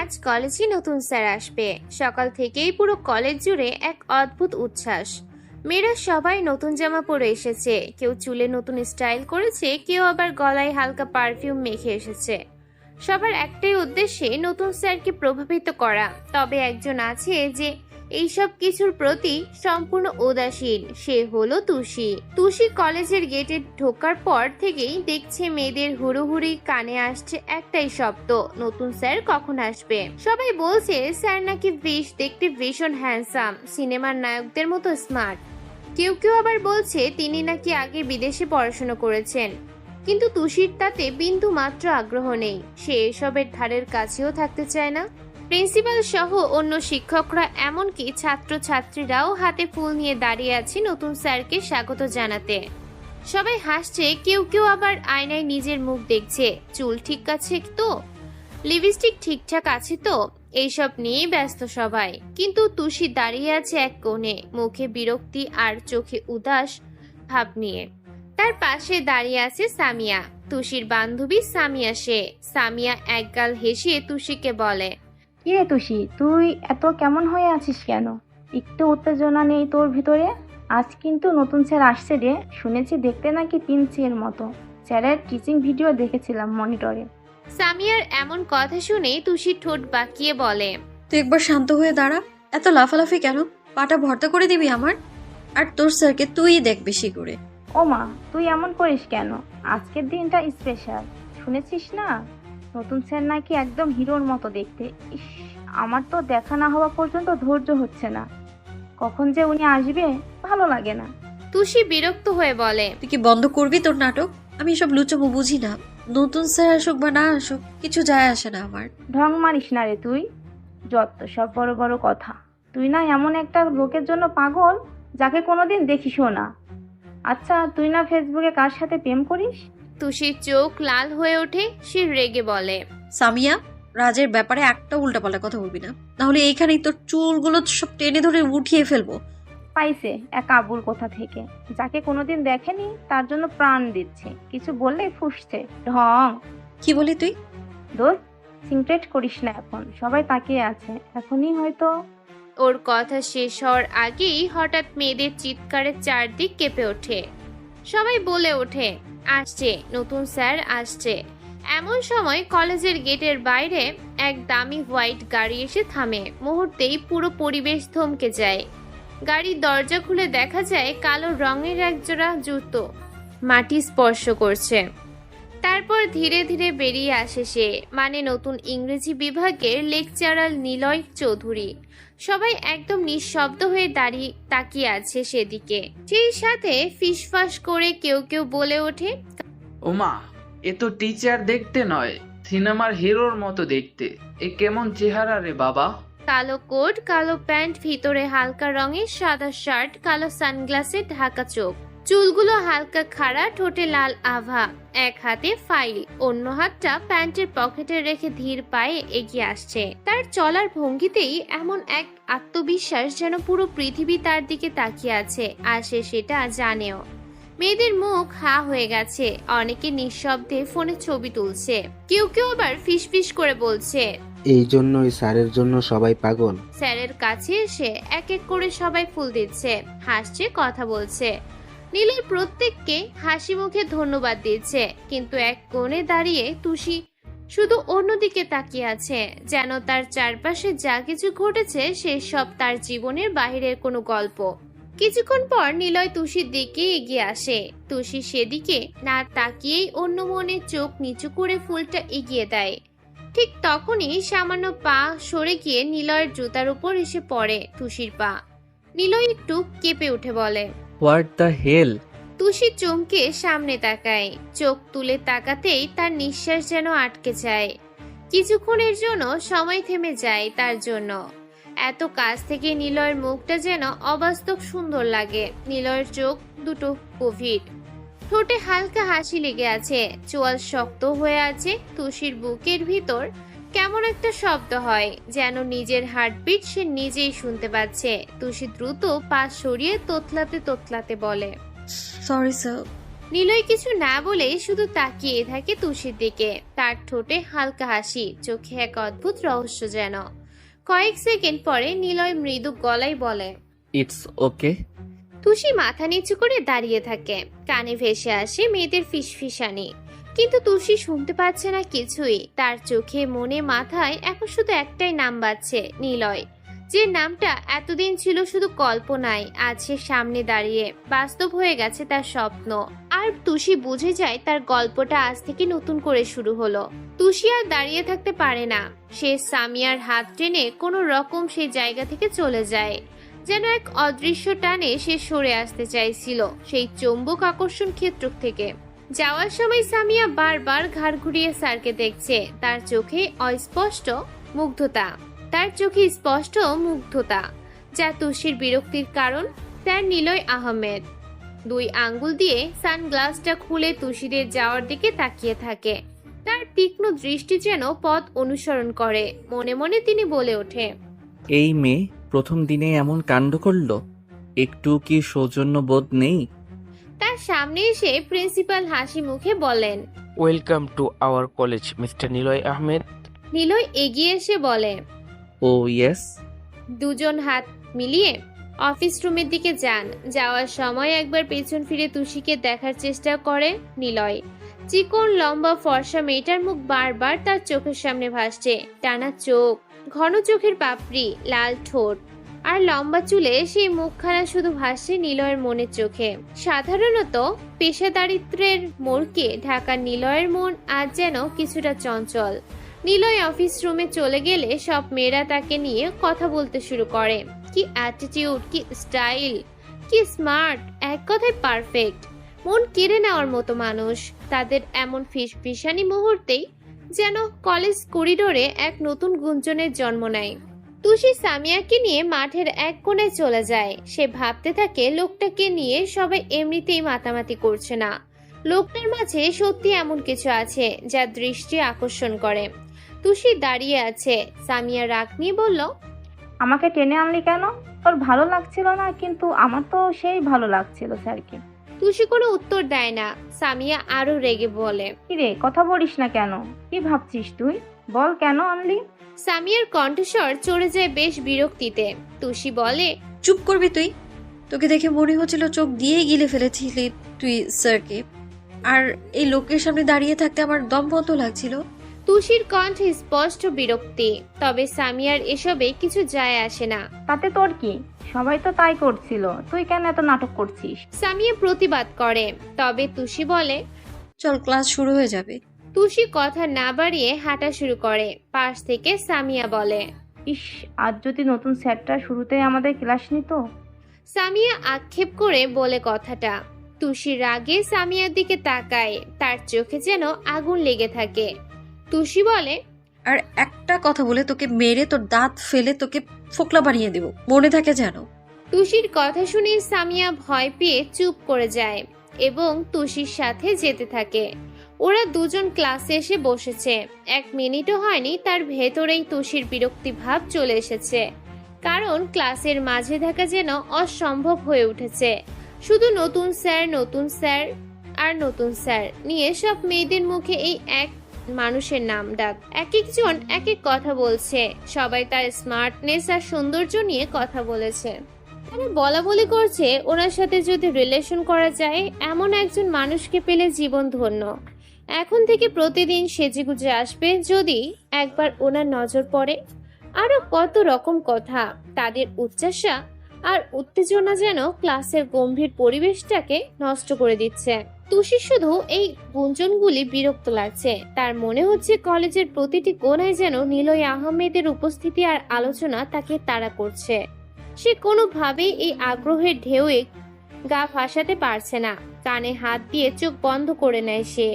আজ কলেজে নতুন স্যার আসবে। সকাল থেকেই পুরো কলেজ জুড়ে এক অদ্ভুত উচ্ছ্বাস। মেয়েরা সবাই নতুন জামা পরে এসেছে, কেউ চুলে নতুন স্টাইল করেছে, কেউ আবার গলায় হালকা পারফিউম মেখে এসেছে। সবার একটাই উদ্দেশ্যে নতুন স্যারকে প্রভাবিত করা। তবে একজন আছে যে এইসব কিছুর প্রতি সম্পূর্ণ উদাসীন, সে হলো তুষি। তুষি কলেজের গেটে ঢোকার পর থেকেই দেখছে মেয়েদের হুড়োহুড়ি, কানে আসছে একটাই শব্দ, নতুন স্যার কখন আসবে। সবাই বলছে স্যার নাকি দেখতে ভীষণ হ্যান্ডসাম, সিনেমার নায়কদের মতো স্মার্ট। কেউ কেউ আবার বলছে তিনি নাকি আগে বিদেশে পড়াশোনা করেছেন। কিন্তু তুষির তাতে বিন্দু মাত্র আগ্রহ নেই, সে এসবের ধারের কাছেও থাকতে চায় না। প্রিন্সিপাল সহ অন্য শিক্ষকরা, এমনকি ছাত্রছাত্রীরাও হাতে ফুল নিয়ে দাঁড়িয়ে আছে নতুন স্যারকে স্বাগত জানাতে। সবাই হাসছে, কেউ কেউ আবার আয়নায় নিজের মুখ দেখছে, চুল ঠিক আছে তো, লিপস্টিক ঠিকঠাক আছে তো, এইসব নিয়ে ব্যস্ত সবাই। কিন্তু তুষি দাঁড়িয়ে আছে এক কোণে, মুখে বিরক্তি আর চোখে উদাস ভাব নিয়ে। তার পাশে দাঁড়িয়ে আছে সামিয়া, তুষির বান্ধবী সামিয়া। সামিয়া একগাল হেসে তুষিকে বলে, কিরে তুষি, তুই এত কেমন হয়ে আছিস কেন? একটু উত্তেজনা নেই তোর ভিতরে? আজ কিন্তু নতুন স্যার আসছে রে, শুনেছি দেখতে নাকি প্রিন্সের মতো। স্যারের টিচিং ভিডিও দেখেছিলাম মনিটরে। সামিয়ার এমন কথা শুনে তুষি ঠোঁট বাঁকিয়ে বলে, তুই একবার শান্ত হয়ে দাঁড়া, এত লাফালাফি কেন? পাটা ভর্তা করে দিবি আমার? আর তোর স্যারকে তুই দেখ বেশি করে। ও মা, তুই এমন করিস কেন? আজকের দিনটা স্পেশাল, শুনেছিস না? নতুন স্যার নাকি একদম হিরোর মতো দেখতে। ইস, আমার তো দেখা না হওয়া পর্যন্ত ধৈর্য হচ্ছে না, কখন যে উনি আসবে ভালো লাগে না। তুষি বিরক্ত হয়ে বলে, তুই কি বন্ধ করবি তোর নাটক? আমি এসব লুচোমো বুঝি না। নতুন স্যার আসুক বা না আসুক কিছু যায় আসে না আমার। ঢং মারিস না রে তুই, যত সব বড় বড় কথা। তুই না এমন একটা লোকের জন্য পাগল যাকে কোনোদিন দেখিসও না। আচ্ছা, তুই না ফেসবুকে কার সাথে প্রেম করিস? তুষির চোখ লাল হয়ে ওঠে, সে রেগে বলে, সামিয়া, রাজের ব্যাপারে একটা উল্টাপাল্টা কথা বলবি না, নাহলে এইখানেই তোর চুলগুলো সব টেনে ধরে উঠিয়ে ফেলবো। পাইছে এক আবুল কোথা থেকে, যাকে কোনোদিন দেখেনি তার জন্য প্রাণ দিচ্ছে, কিছু বললেই ফুসছে। ঢং। কি বলি তুই? দোস্ত, সিনক্রেট করিস না, এখন সবাই তাকিয়ে আছে, এখনই হয়তো। ওর কথা শেষ হওয়ার আগেই হঠাৎ মেয়েদের চিৎকারে চারদিক কেঁপে ওঠে। সবাই বলে ওঠে, আসছে নতুন স্যার আসছে। এমন সময় কলেজের গেটের বাইরে এক দামি হোয়াইট গাড়ি এসে থামে। মুহূর্তেই পুরো পরিবেশ থমকে যায়। গাড়ির দরজা খুলে দেখা যায় কালো রঙের একজোড়া জুতো মাটি স্পর্শ করছে। তারপর ধীরে ধীরে বেরিয়ে আসে সে, মানে নতুন ইংরেজি বিভাগের লেকচারার নিলয় চৌধুরী। সবাই একদম নিঃশব্দ হয়ে দাঁড়িয়ে তাকিয়ে আছে সেদিকে। সেই সাথে ফিসফাস করে কেউ কেউ বলে ওঠে, ওমা, এ তো টিচার দেখতে নয়, সিনেমার হিরোর মতো দেখতে। এ কেমন চেহারা রে বাবা! কালো কোট, কালো প্যান্ট, ভিতরে হালকা রঙের সাদা শার্ট, কালো সানগ্লাসে ঢাকা চোখ, চুলগুলো হালকা খাড়া, ঠোঁটে লাল আভা, এক হাতে ফাইল, অন্য হাতটা প্যান্টের পকেটে রেখে ধীর পায়ে এগিয়ে আসছে। তার চলার ভঙ্গিতেই এমন এক আত্মবিশ্বাস যেন পুরো পৃথিবী তার দিকে তাকিয়ে আছে, আর সে সেটা জানেও। মেয়েদের মুখ হা হয়ে গেছে, অনেকে নিঃশব্দে ফোনে ছবি তুলছে, কেউ কেউ আবার ফিসফিস করে বলছে, এই জন্যই স্যারের জন্য সবাই পাগল। স্যারের কাছে এসে এক এক করে সবাই ফুল দিচ্ছে, হাসছে, কথা বলছে। নীলের প্রত্যেককে হাসি মুখে ধন্যবাদ দিচ্ছে, কিন্তু এক কোণে দাঁড়িয়ে তুষি শুধু অন্যদিকে তাকিয়ে আছে, যেন তার চারপাশে যা কিছু ঘটেছে সে সব তার জীবনের বাহিরের কোনো গল্প। কিছুক্ষণ পর নিলয় তুষির দিকে এগিয়ে আসে। তুষি সেদিকে না তাকিয়েই অন্য মনে চোখ নিচু করে ফুলটা এগিয়ে দেয়। ঠিক তখনই সামান্য পা সরে গিয়ে নিলয়ের জুতার উপর এসে পড়ে তুষির পা। নিলয় একটু কেঁপে উঠে বলে, হোয়াট দ্য হেল? তুষি চমকে সামনে তাকায়, চোখ তুলে তাকাতেই তার নিঃশ্বাস যেন আটকে যায়। কিছুক্ষণের জন্য সময় থেমে যায় তার জন্য। এত কাছ থেকে নিলয়ের মুখটা যেন অবাস্তব সুন্দর লাগে। নিলয়ের চোখ দুটো গভীর, ঠোঁটে হালকা হাসি লেগে আছে, চোয়াল শক্ত হয়ে আছে। তুষির বুকের ভিতর কেমন একটা শব্দ হয়, যেন নিজের হার্টবিট সে নিজেই শুনতে পাচ্ছে। তুষি দ্রুত পা সরিয়ে তোতলাতে তোতলাতে বলে, সরি স্যার। নিলয় কিছু না বলে শুধু তাকিয়ে থাকে তুষির দিকে। তার ঠোঁটে হালকা হাসি, চোখে এক অদ্ভুত রহস্য যেন। কয়েক সেকেন্ড পরে নিলয় মৃদু গলায় বলে, ইটস ওকে। তুষি মাথা নিচু করে দাঁড়িয়ে থাকে। কানে ভেসে আসে মেয়েদের ফিসফিসানি, কিন্তু তুষি শুনতে পাচ্ছে না কিছুই। তার চোখে মনে মাথায় এখন শুধু একটাই নাম বাজছে, নিলয়। যে নামটা এতদিন ছিল শুধু কল্পনায়, আজ সে সামনে দাঁড়িয়ে বাস্তব হয়ে গেছে তার স্বপ্ন। আর তুষি বুঝে যায় তার গল্পটা আজ থেকে নতুন করে শুরু হলো। তুষি আর দাঁড়িয়ে থাকতে পারে না। সে সামিয়ার হাত টেনে কোনো রকম সেই জায়গা থেকে চলে যায়। যেন এক অদৃশ্য টানে সে সরে আসতে চাইছিল সেই চৌম্বক আকর্ষণ ক্ষেত্র থেকে। যাওয়ার সময় সামিয়া বারবার ঘাড় ঘুরিয়ে স্যারকে দেখছে। তার চোখে অস্পষ্ট মুগ্ধতা, যা তুষির বিরক্তির কারণ। স্যার নিলয় আহমেদ 2 আঙ্গুল দিয়ে সানগ্লাসটা খুলে তুষিদের যাওয়ার দিকে তাকিয়ে থাকে। তার তীক্ষ্ণ দৃষ্টি যেন পথ অনুসরণ করে। মনে মনে তিনি বলে ওঠে, এই মেয়ে প্রথম দিনে এমন কাণ্ড করলো, একটু কি সৌজন্য বোধ নেই? তার সামনে এসে প্রিন্সিপাল হাসি মুখে বলেন, welcome to our college mister Niloy Ahmed. Niloy এগিয়ে এসে বলে, ও ইয়েস। দুজন হাত মিলিয়ে অফিস রুমের দিকে যান। যাওয়ার সময় একবার পেছন ফিরে তুষিকে দেখার চেষ্টা করে নিলয়। চিকন লম্বা ফর্সা মেয়েটার মুখ বারবার তার চোখের সামনে ভাসছে। টানা চোখ, ঘন চোখের পাপড়ি, লাল ঠোঁট আর লম্বা চুলে সেই মুখখানা শুধু ভাসছে নিলয়ের মনের চোখে। সাধারণত পেশাদারিত্বের মোড়কে ঢাকা নিলয়ের মন আজ যেন কিছুটা চঞ্চল। নিলয় অফিস রুমে চলে গেলে সব মেয়েরা তাকে নিয়ে কথা বলতে শুরু করে। কি অ্যাটিটিউড, কি স্টাইল, কি স্মার্ট, এক কথায় পারফেক্ট। মন কেড়ে নেওয়ার মতো মানুষ। তাদের এমন ফিসফিসানি মুহূর্তেই যেন কলেজ করিডোরে এক নতুন গুঞ্জনের জন্ম নেয়। তুষি সামিয়াকে নিয়ে মাঠের এক কোণে চলে যায়। সে ভাবতে থাকে লোকটাকে নিয়ে সবাই এমনিতেই মাতামাতি করছে না। লোকটার মাঝে সত্যি এমন কিছু আছে যা দৃষ্টি আকর্ষণ করে। তুষি দাঁড়িয়ে আছে। সামিয়া রাগ নিয়ে বলল, আমাকে টেনে আনলি কেন? তোর ভালো লাগছিল না? কিন্তু আমার তো সেই ভালো লাগছিল স্যারকে। তুষি কোনো উত্তর দেয় না। সামিয়া আরো রেগে বলে, কিরে, কথা বলিস না কেন? কি ভাবছিস তুই? বল কেন আনলি? সামিয়ার কণ্ঠস্বর চড়ে যায় বেশ বিরক্তিতে। তুষি বলে, চুপ করবি তুই? তোকে দেখে মনে হচ্ছিল চোখ দিয়েই গিলে ফেলেছিলি তুই স্যারকে। আর এই লোকের সামনে দাঁড়িয়ে থাকতে আমার দম বন্ধ লাগছিল। তুষির কণ্ঠে স্পষ্ট বিরক্তি। তবে সামিয়ার এসবে কিছু যায় আসে না। তাতে তোর কি? সবাই তো তাই করছিল, তুই কেন এত নাটক করছিস? সামিয়া প্রতিবাদ করে। তবে তুষি বলে, চল, ক্লাস শুরু হয়ে যাবে। তুষি কথা না বাড়িয়ে হাঁটা শুরু করে। পাশ থেকে সামিয়া বলে, ইস, আজ যদি নতুন স্যারটা শুরুতে আমাদের ক্লাস নিত। সামিয়া আক্ষেপ করে বলে কথাটা। তুষি রাগে সামিয়ার দিকে তাকায়। তার চোখে যেন আগুন লেগে থাকে। তুষি বলে, আর একটা কথা বলে তোকে মেরে তোর দাঁত ফেলে তোকে ফোকলা বানিয়ে দেব, মনে থাকে যেন। তুষির কথা শুনে সামিয়া ভয় পেয়ে চুপ করে যায় এবং তুষির সাথে যেতে থাকে। ওরা দুজন ক্লাসে এসে বসেছে। 1 মিনিটও হয়নি তার ভেতরেই তুষির বিরক্তি ভাব চলে এসেছে। কারণ ক্লাসের মাঝে থাকা যেন অসম্ভব হয়ে উঠেছে। শুধু নতুন স্যার, নতুন স্যার আর নতুন স্যার নিয়ে সব মেয়েদের মুখে এই এক মানুষের নাম ডাক। এক একজন এক এক কথা বলছে। সবাই তার স্মার্টনেস আর সৌন্দর্য নিয়ে কথা বলেছে। তারা বলা বলি করছে ওনার সাথে যদি রিলেশন করা যায়, এমন একজন মানুষকে পেলে জীবন ধন্য। এখন থেকে প্রতিদিন সেজেগুজে আসবে যদি একবার ওনার নজর পড়ে। আরো কত রকম কথা। তাদের উচ্চাসা আর উত্তেজনা যেন ক্লাসের গম্ভীর পরিবেশটাকে নষ্ট করে দিচ্ছে। তুষি শুধু এই গুঞ্জনগুলি বিরক্ত লাগছে। তার মনে হচ্ছে কলেজের প্রতিটি কোণায় যেন নিলয় আহমেদের উপস্থিতি আর আলোচনা তাকে তাড়া করছে। সে কোনোভাবেই এই আগ্রহের ঢেউয়ে গা ভাসাতে পারছে না। কানে হাত দিয়ে চোখ বন্ধ করে নেয় সে।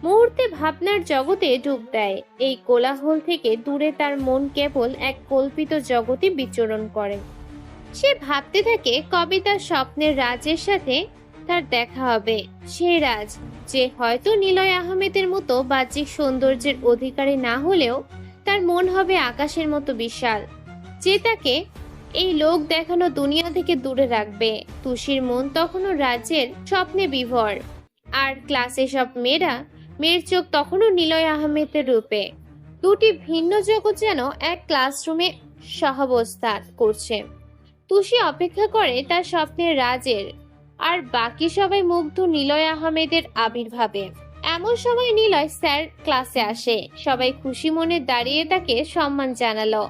মুহূর্তে ভাবনার জগতে ডুব দেয়। এই কোলাহল থেকে দূরে তার মন কেবল এক কল্পিত জগতে বিচরণ করে। সে ভাবতে থাকে কবে তার স্বপ্নের রাজের সাথে তার দেখা হবে। সে রাজ যে হয়তো নিলয় আহমেদের মতো বাহ্যিক সৌন্দর্যের অধিকারী না হলেও তার মন হবে আকাশের মতো বিশাল, যে তাকে এই লোক দেখানো দুনিয়া থেকে দূরে রাখবে। তুষির মন তখনও রাজ্যের স্বপ্নে বিভোর। আর ক্লাসে সব মেয়ের চোখ তখনও নিলয় আহমেদের রূপে। দুটি ভিন্ন জগৎ যেন এক ক্লাসরুমে সহাবস্থান করছে। তুষি অপেক্ষা করে তার স্বপ্নের রাজের, আর বাকি সবাই মুগ্ধ নিলয় আহমেদের আবির্ভাবে। এমন সময় নিলয় স্যার ক্লাসে আসে। সবাই খুশি মনে দাঁড়িয়ে তাকে সম্মান জানালো।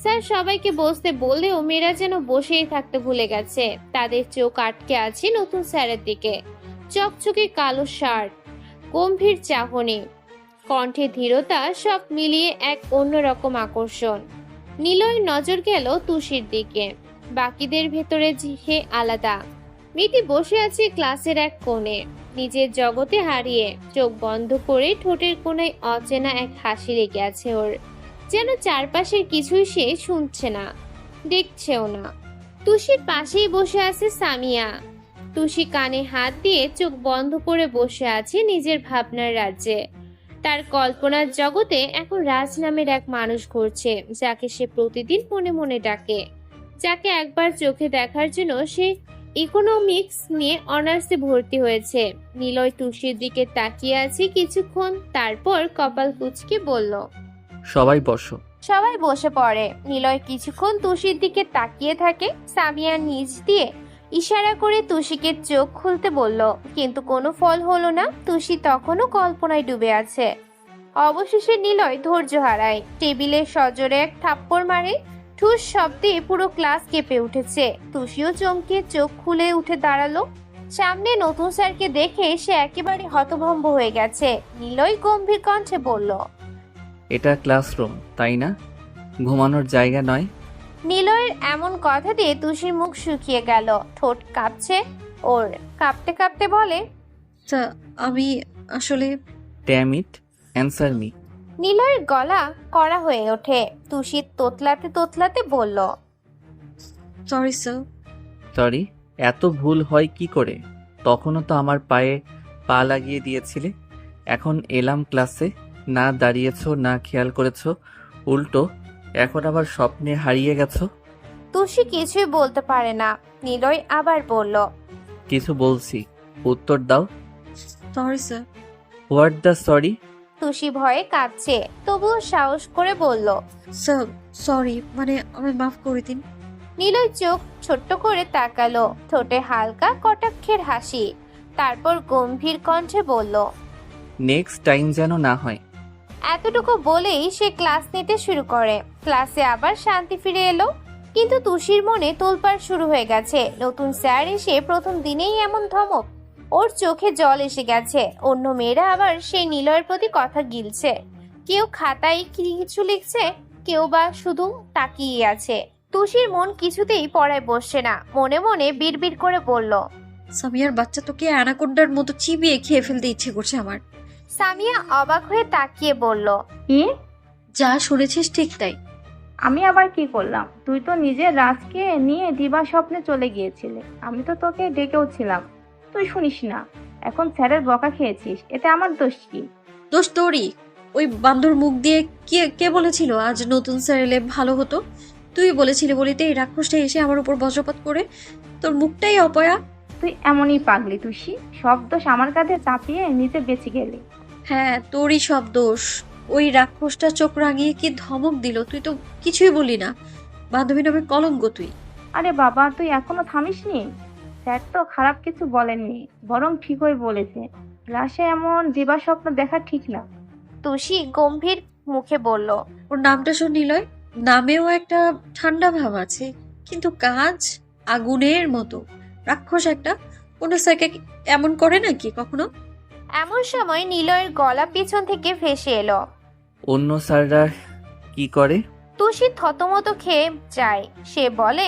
স্যার সবাইকে বসতে বললেও মেয়েরা যেন বসেই থাকতে ভুলে গেছে। তাদের চোখ আটকে আছে নতুন স্যারের দিকে। চকচকে কালো শার্ট, গম্ভীর চাহনি, কণ্ঠে ধীরতা, সব মিলিয়ে এক অন্যরকম আকর্ষণ। নিলয়ের নজর গেল তুষির দিকে। বাকিদের ভেতরে সে আলাদা। মেয়েটি বসে আছে ক্লাসের এক কোণে, নিজের জগতে হারিয়ে। চোখ বন্ধ করে ঠোঁটের কোণায় অচেনা এক হাসি লেগে আছে ওর। যেন চারপাশের কিছুই সে শুনছে না, দেখছেও না। তুষির পাশেই বসে আছে সামিয়া। তুষি কানে হাত দিয়ে চোখ বন্ধ করে বসে আছে নিজের ভাবনার রাজ্যে। তার কল্পনার জগতে এখন রাজ নামের এক মানুষ ঘুরছে, যাকে সে প্রতিদিন মনে মনে ডাকে, যাকে একবার চোখে দেখার জন্য সে ইকোনমিক্স নিয়ে অনার্সে ভর্তি হয়েছে। নিলয় তুষির দিকে তাকিয়ে আছে কিছুক্ষণ, তারপর কপাল কুঁচকে বলল, সবাই বসো। সবাই বসে পড়ে। নিলয় কিছুক্ষণ তুষির দিকে তাকিয়ে থাকে। সামিয়া নিজ দিয়ে ইশারা করে তুষিকে চোখ খুলতে বলল, কিন্তু কোনো ফল হলো না। তুষি তখনও কল্পনায় ডুবে আছে। অবশেষে নিলয় ধৈর্য হারায়, টেবিলে সজোরে এক থাপ্পড় মারে। ঠুস শব্দে পুরো ক্লাস কেঁপে উঠেছে। তুষিও চমকে চোখ খুলে উঠে দাঁড়ালো। সামনে নতুন স্যারকে দেখে সে একেবারে হতভম্ব হয়ে গেছে। নিলয় গম্ভীর কণ্ঠে বলল, এটা ক্লাসরুম, তাই না? ঘুমানোর জায়গা নয়। নিলয়ের এমন কথা দিয়ে তুষির মুখ শুকিয়ে গেল, ঠোঁট কাঁপছে ওর। কাঁপতে কাঁপতে বলে, তা আমি আসলে ড্যাম ইট, অ্যান্সার মি। নিলয়ের গলা কড়া হয়ে ওঠে। তুষি তোতলাতে তোতলাতে বলল, সরি স্যার। সরি? এত ভুল হয় কি করে? তখনও তো আমার পায়ে পা লাগিয়ে দিয়েছিলে। এখন এলাম ক্লাসে, না দাঁড়িয়েছো না খেয়াল করেছো, উল্টো এখন আবার স্বপ্নে হারিয়ে গেছো। তুষি কিছুই বলতে পারে না। নিলয় আবার বলল, কিছু বলছি, উত্তর দাও। Sorry sir. What the sorry? Tushi ভয়ে কাঁদছে, তবুও সাহস করে বলল, স্যার সরি, মানে আমায় মাফ করে দিন। নিলয় চোখ ছোট্ট করে তাকালো, ঠোঁটে হালকা কটাক্ষের হাসি। তারপর গম্ভীর কণ্ঠে বলল, নেক্সট টাইম যেন না হয়। এতটুকু বলেই সে ক্লাস নিতে শুরু করে। ক্লাসে আবার শান্তি ফিরে এলো, কিন্তু তুষির মনে তোলপাড় শুরু হয়ে গেছে। নতুন স্যার এসে প্রথম দিনেই এমন ধমক, ওর চোখে জল এসে গেছে। অন্য মেয়েরা আবার সেই নিলয়ের প্রতি কথা গিলছে। কেউ খাতায় কিছু লিখছে, কেউ বা শুধু তাকিয়ে আছে। তুষির মন কিছুতেই পড়ায় বসছে না। মনে মনে বিড়বিড় করে বলল, সামিয়ার বাচ্চা, তোকে অ্যানাকোন্ডার মতো চিবিয়ে খেয়ে ফেলতে ইচ্ছে করছে আমার। সামিয়া অবাক হয়ে তাকিয়ে বলল, কি? যা শুনেছিস ঠিক তাই। আমি আবার কি করলাম? তুই তো নিজের রাজকে নিয়ে দিবা স্বপ্নে চলে গিয়েছিলে। আমি তো তোকে ডেকেও ছিলাম, তুই শুনিস না। এখন স্যারের বকা খেয়েছিস, এতে আমার দোষ কি? দোষ তোরই। ওই বান্দর মুখ দিয়ে কে বলেছিল আজ নতুন স্যার এলে ভালো হতো? তুই বলেছিলি বলিতে এই রাক্ষসটা এসে আমার উপর বজ্রপাত করে। তোর মুখটাই অপয়া। তুই এমনই পাগলি তুষি, সব দোষ আমার কাঁধে চাপিয়ে নিজে বেঁচে গেলি। হ্যাঁ, তোরই সব দোষ। ওই রাক্ষসটা চোখ রাঙিয়ে কি ধমক দিল, তুই তো কিছুই বললি না। বান্ধবী নামে কলঙ্ক তুই। আরে বাবা, তুই এখনো থামিসনি? স্যার তো খারাপ কিছু বলেননি, বরং ঠিকই বলেছে। ক্লাসে এমন দিবা স্বপ্ন দেখা ঠিক না। তুষি গম্ভীর মুখে বলল, ওর নামটা শোন নিলয়, নামেও একটা ঠান্ডা ভাব আছে, কিন্তু কাজ আগুনের মতো। রাক্ষস একটা। কোনো স্যারকে এমন করে নাকি কখনো? এমন সময় নিলয়ের গলা পিছন থেকে ভেসে এলো। অন্য স্যাররা কি করে? তুষি থতমত খেয়ে যায়। সে বলে,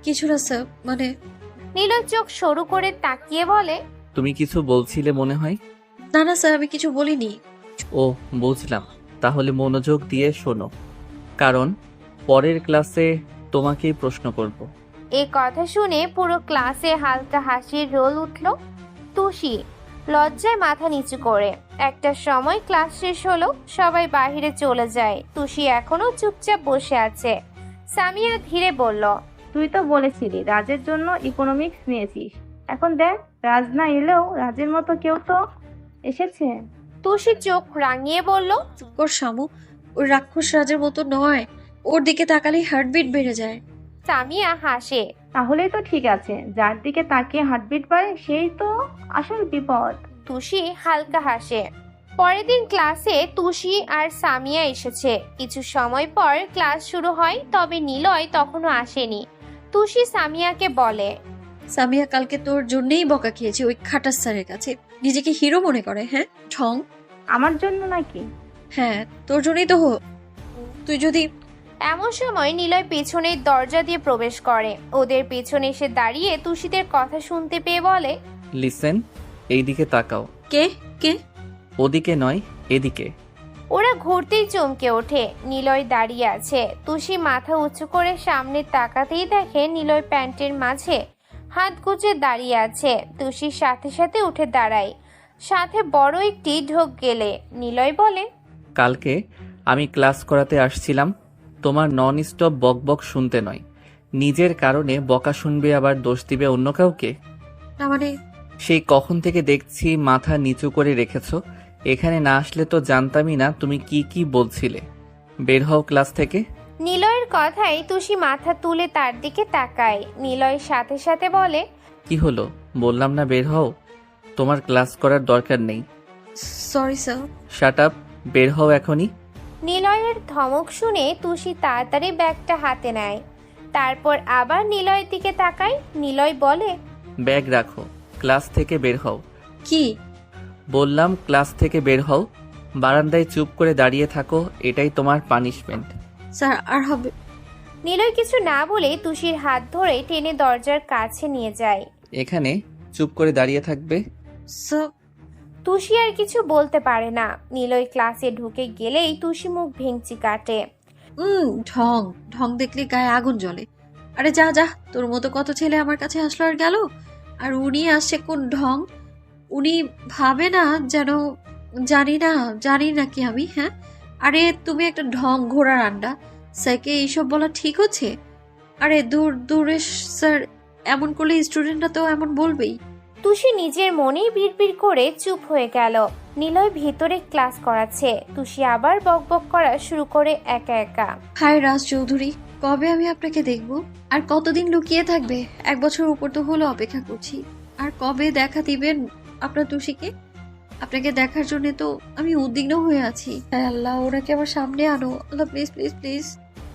কিছু না স্যার, মানে নিলয় চোখ সরু করে তাকিয়ে বলে, তুমি কিছু বলছিলে মনে হয়। না না স্যার, আমি কিছু বলিনি। ও, বুঝলাম। তাহলে মনোযোগ দিয়ে শোনো, কারণ পরের ক্লাসে তোমাকেই প্রশ্ন করব। এই কথা শুনে পুরো ক্লাসে হালকা হাসির রোল উঠল। তুষি লজ্জায় মাথা নিচু করে। একটা সময় ক্লাস শেষ হলো, সবাই বাইরে চলে যায়। তুষি এখনো চুপচাপ বসে আছে। সামিয়া ধীরে বলল, তুই তো বলেছিলি রাজের জন্য ইকোনমিক্স নিয়েছিস, এখন দেখ রাজ না এলেও রাজের মতো কেউ তো এসেছে। তুষি চোখ রাঙিয়ে বলল, চুপ কর শামু, ওই রাক্ষস রাজের মতো নয়। ওর দিকে তাকালেই হার্টবিট বেড়ে যায়। সামিয়া হাসে। তাহলেই তো ঠিক আছে, যার দিকে তাকিয়ে হার্টবিট বাড়ে সেই তো আসল বিপদ। তুষি হালকা হাসে। পরের দিন ক্লাসে তুষি আর সামিয়া এসেছে। কিছু সময় পর ক্লাস শুরু হয়, তবে নিলয় তখনও আসেনি। তুষি সামিয়াকে বলে, সামিয়া, কালকে তোর জন্যই বকা খেয়েছি ওই খাটাস স্যারের কাছে। নিজেকে হিরো মনে করে, হ্যাঁ? ঢং। আমার জন্য নাকি? হ্যাঁ, তোর জন্যই তো তুই যদি এমন সময় নিলয় পেছনের দরজা দিয়ে প্রবেশ করে। ওদের পেছনে এসে দাঁড়িয়ে তুষিদের কথা শুনতে পেয়ে বলে, লিসেন, এইদিকে তাকাও। কে কে ওদিকে নয়, এদিকে। ওরা ঘুরতেই চমকে ওঠে। নিলয় দাঁড়িয়ে আছে। তুষি মাথা উঁচু করে সামনে তাকাতেই দেখে নিলয় প্যান্টের মাঝে হাত গুজে দাঁড়িয়ে আছে। তুষির সাথে সাথে উঠে দাঁড়ায়, সাথে বড় একটি ঢোক গেলে। নিলয় বলে, কালকে আমি ক্লাস করাতে আসছিলাম, তোমার নন স্টপ বক বক শুনতে নয়। নিজের কারণে বকা শুনবে আবার দোষ দিবে অন্য কাউকে। না মানে সেই কখন থেকে দেখছি মাথা নিচু করে রেখেছো। এখানে না আসলে তো জানতামই না তুমি কি কি বলছিলে। বের হও ক্লাস থেকে। নিলয়ের কথায় তুষি মাথা তুলে তার দিকে তাকায়। নিলয় সাথে সাথে বলে, কি হলো? বললাম না বের হও। তোমার ক্লাস করার দরকার নেই। Sorry sir. শাট আপ, বের হও এখনই। নিলয়ের ধমক শুনে তুষি তাড়াতাড়ি ব্যাগটা হাতে নেয়। তারপর আবার নিলয়ের দিকে তাকায়। নিলয় বলে, ব্যাগ রাখো, ক্লাস থেকে বের হও। কি? বললাম ক্লাস থেকে বের হও। বারান্দায় চুপ করে দাঁড়িয়ে থাকো, এটাই তোমার পানিশমেন্ট। স্যার আর হবে। নিলয় কিছু না বলে তুষির হাত ধরে টেনে দরজার কাছে নিয়ে যায়। এখানে চুপ করে দাঁড়িয়ে থাকবে। স্যার। তুষি আর কিছু বলতে পারে না। নিলয় ক্লাসে ঢুকে গেলেই তুষি মুখ ভেঙচি কাটে। ঢং ঢং দেখলে গায়ে আগুন জ্বলে। আরে যা যা, তোর মতো কত ছেলে আমার কাছে আসলো আর গেল, আর উনি আসছে কোন ঢং? উনি ভাবে না যেন জানি নাকি আমি? হ্যাঁ, আরে তুমি একটা ঢং, ঘোড়ার আন্ডা। স্যারকে এইসব বলা ঠিক হচ্ছে? আরে দূর দূরে স্যার, এমন করলে স্টুডেন্টরা তো এমন বলবেই। তুষি নিজের মনেই বিড়বিড় করে চুপ হয়ে গেল। নিলয় ভিতরে ক্লাস করাচ্ছে। তুষি আবার বকবক করা শুরু করে একা একা। হায় রাজ চৌধুরী, কবে আমি আপনাকে দেখব? আর কতদিন লুকিয়ে থাকবে? 1 বছর উপর তো হলো অপেক্ষা করছি। আর কবে দেখা দিবেন আপনার তুষিকে? আপনাকে দেখার জন্য তো আমি উদ্বিগ্ন হয়ে আছি। হায় আল্লাহ, ওনাকে আমার সামনে আনো। আল্লাহ প্লিজ প্লিজ প্লিজ।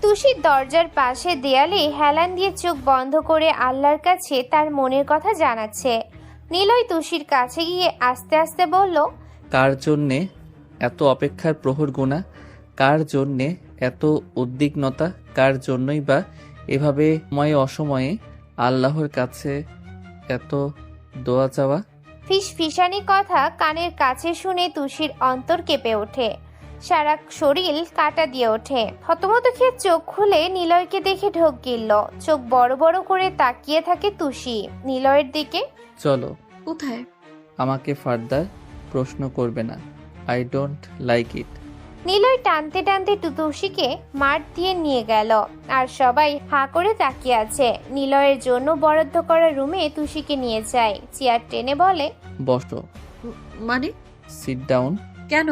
তুষি দরজার পাশে দেয়ালে হেলান দিয়ে চোখ বন্ধ করে আল্লাহর কাছে তার মনের কথা জানাচ্ছে। নিলয় তুষির কাছে গিয়ে আস্তে আস্তে বলল, কার জন্যে এত অপেক্ষার প্রহর গোনা? কার জন্যে এত উদ্বিগ্নতা? কার জন্যই বা এভাবে অসময়ে আল্লাহর কাছে এত দোয়া চাওয়া? ফিসফিসানি কথা কানের কাছে শুনে তুষির অন্তর কেঁপে ওঠে। সারা শরীর কাটা দিয়ে ওঠে। হতমত খেয়ে চোখ খুলে নিলয়কে দেখে ঢোক গিলল। চোখ বড় বড় করে তাকিয়ে থাকে তুষি নিলয়ের দিকে। চলো। কোথায়? আমাকে ফার্দার প্রশ্ন করবে না। I don't like it. Niloy টানতে টানতে তুষিকে মাঠ দিয়ে নিয়ে গেল। আর সবাই হাঁ করে তাকিয়ে আছে। নিলয়ের জন্য বরাদ্দ করা রুমে তুষিকে নিয়ে যায়। চেয়ার টেনে বলে, বসো। মানে? Sit down. কেন?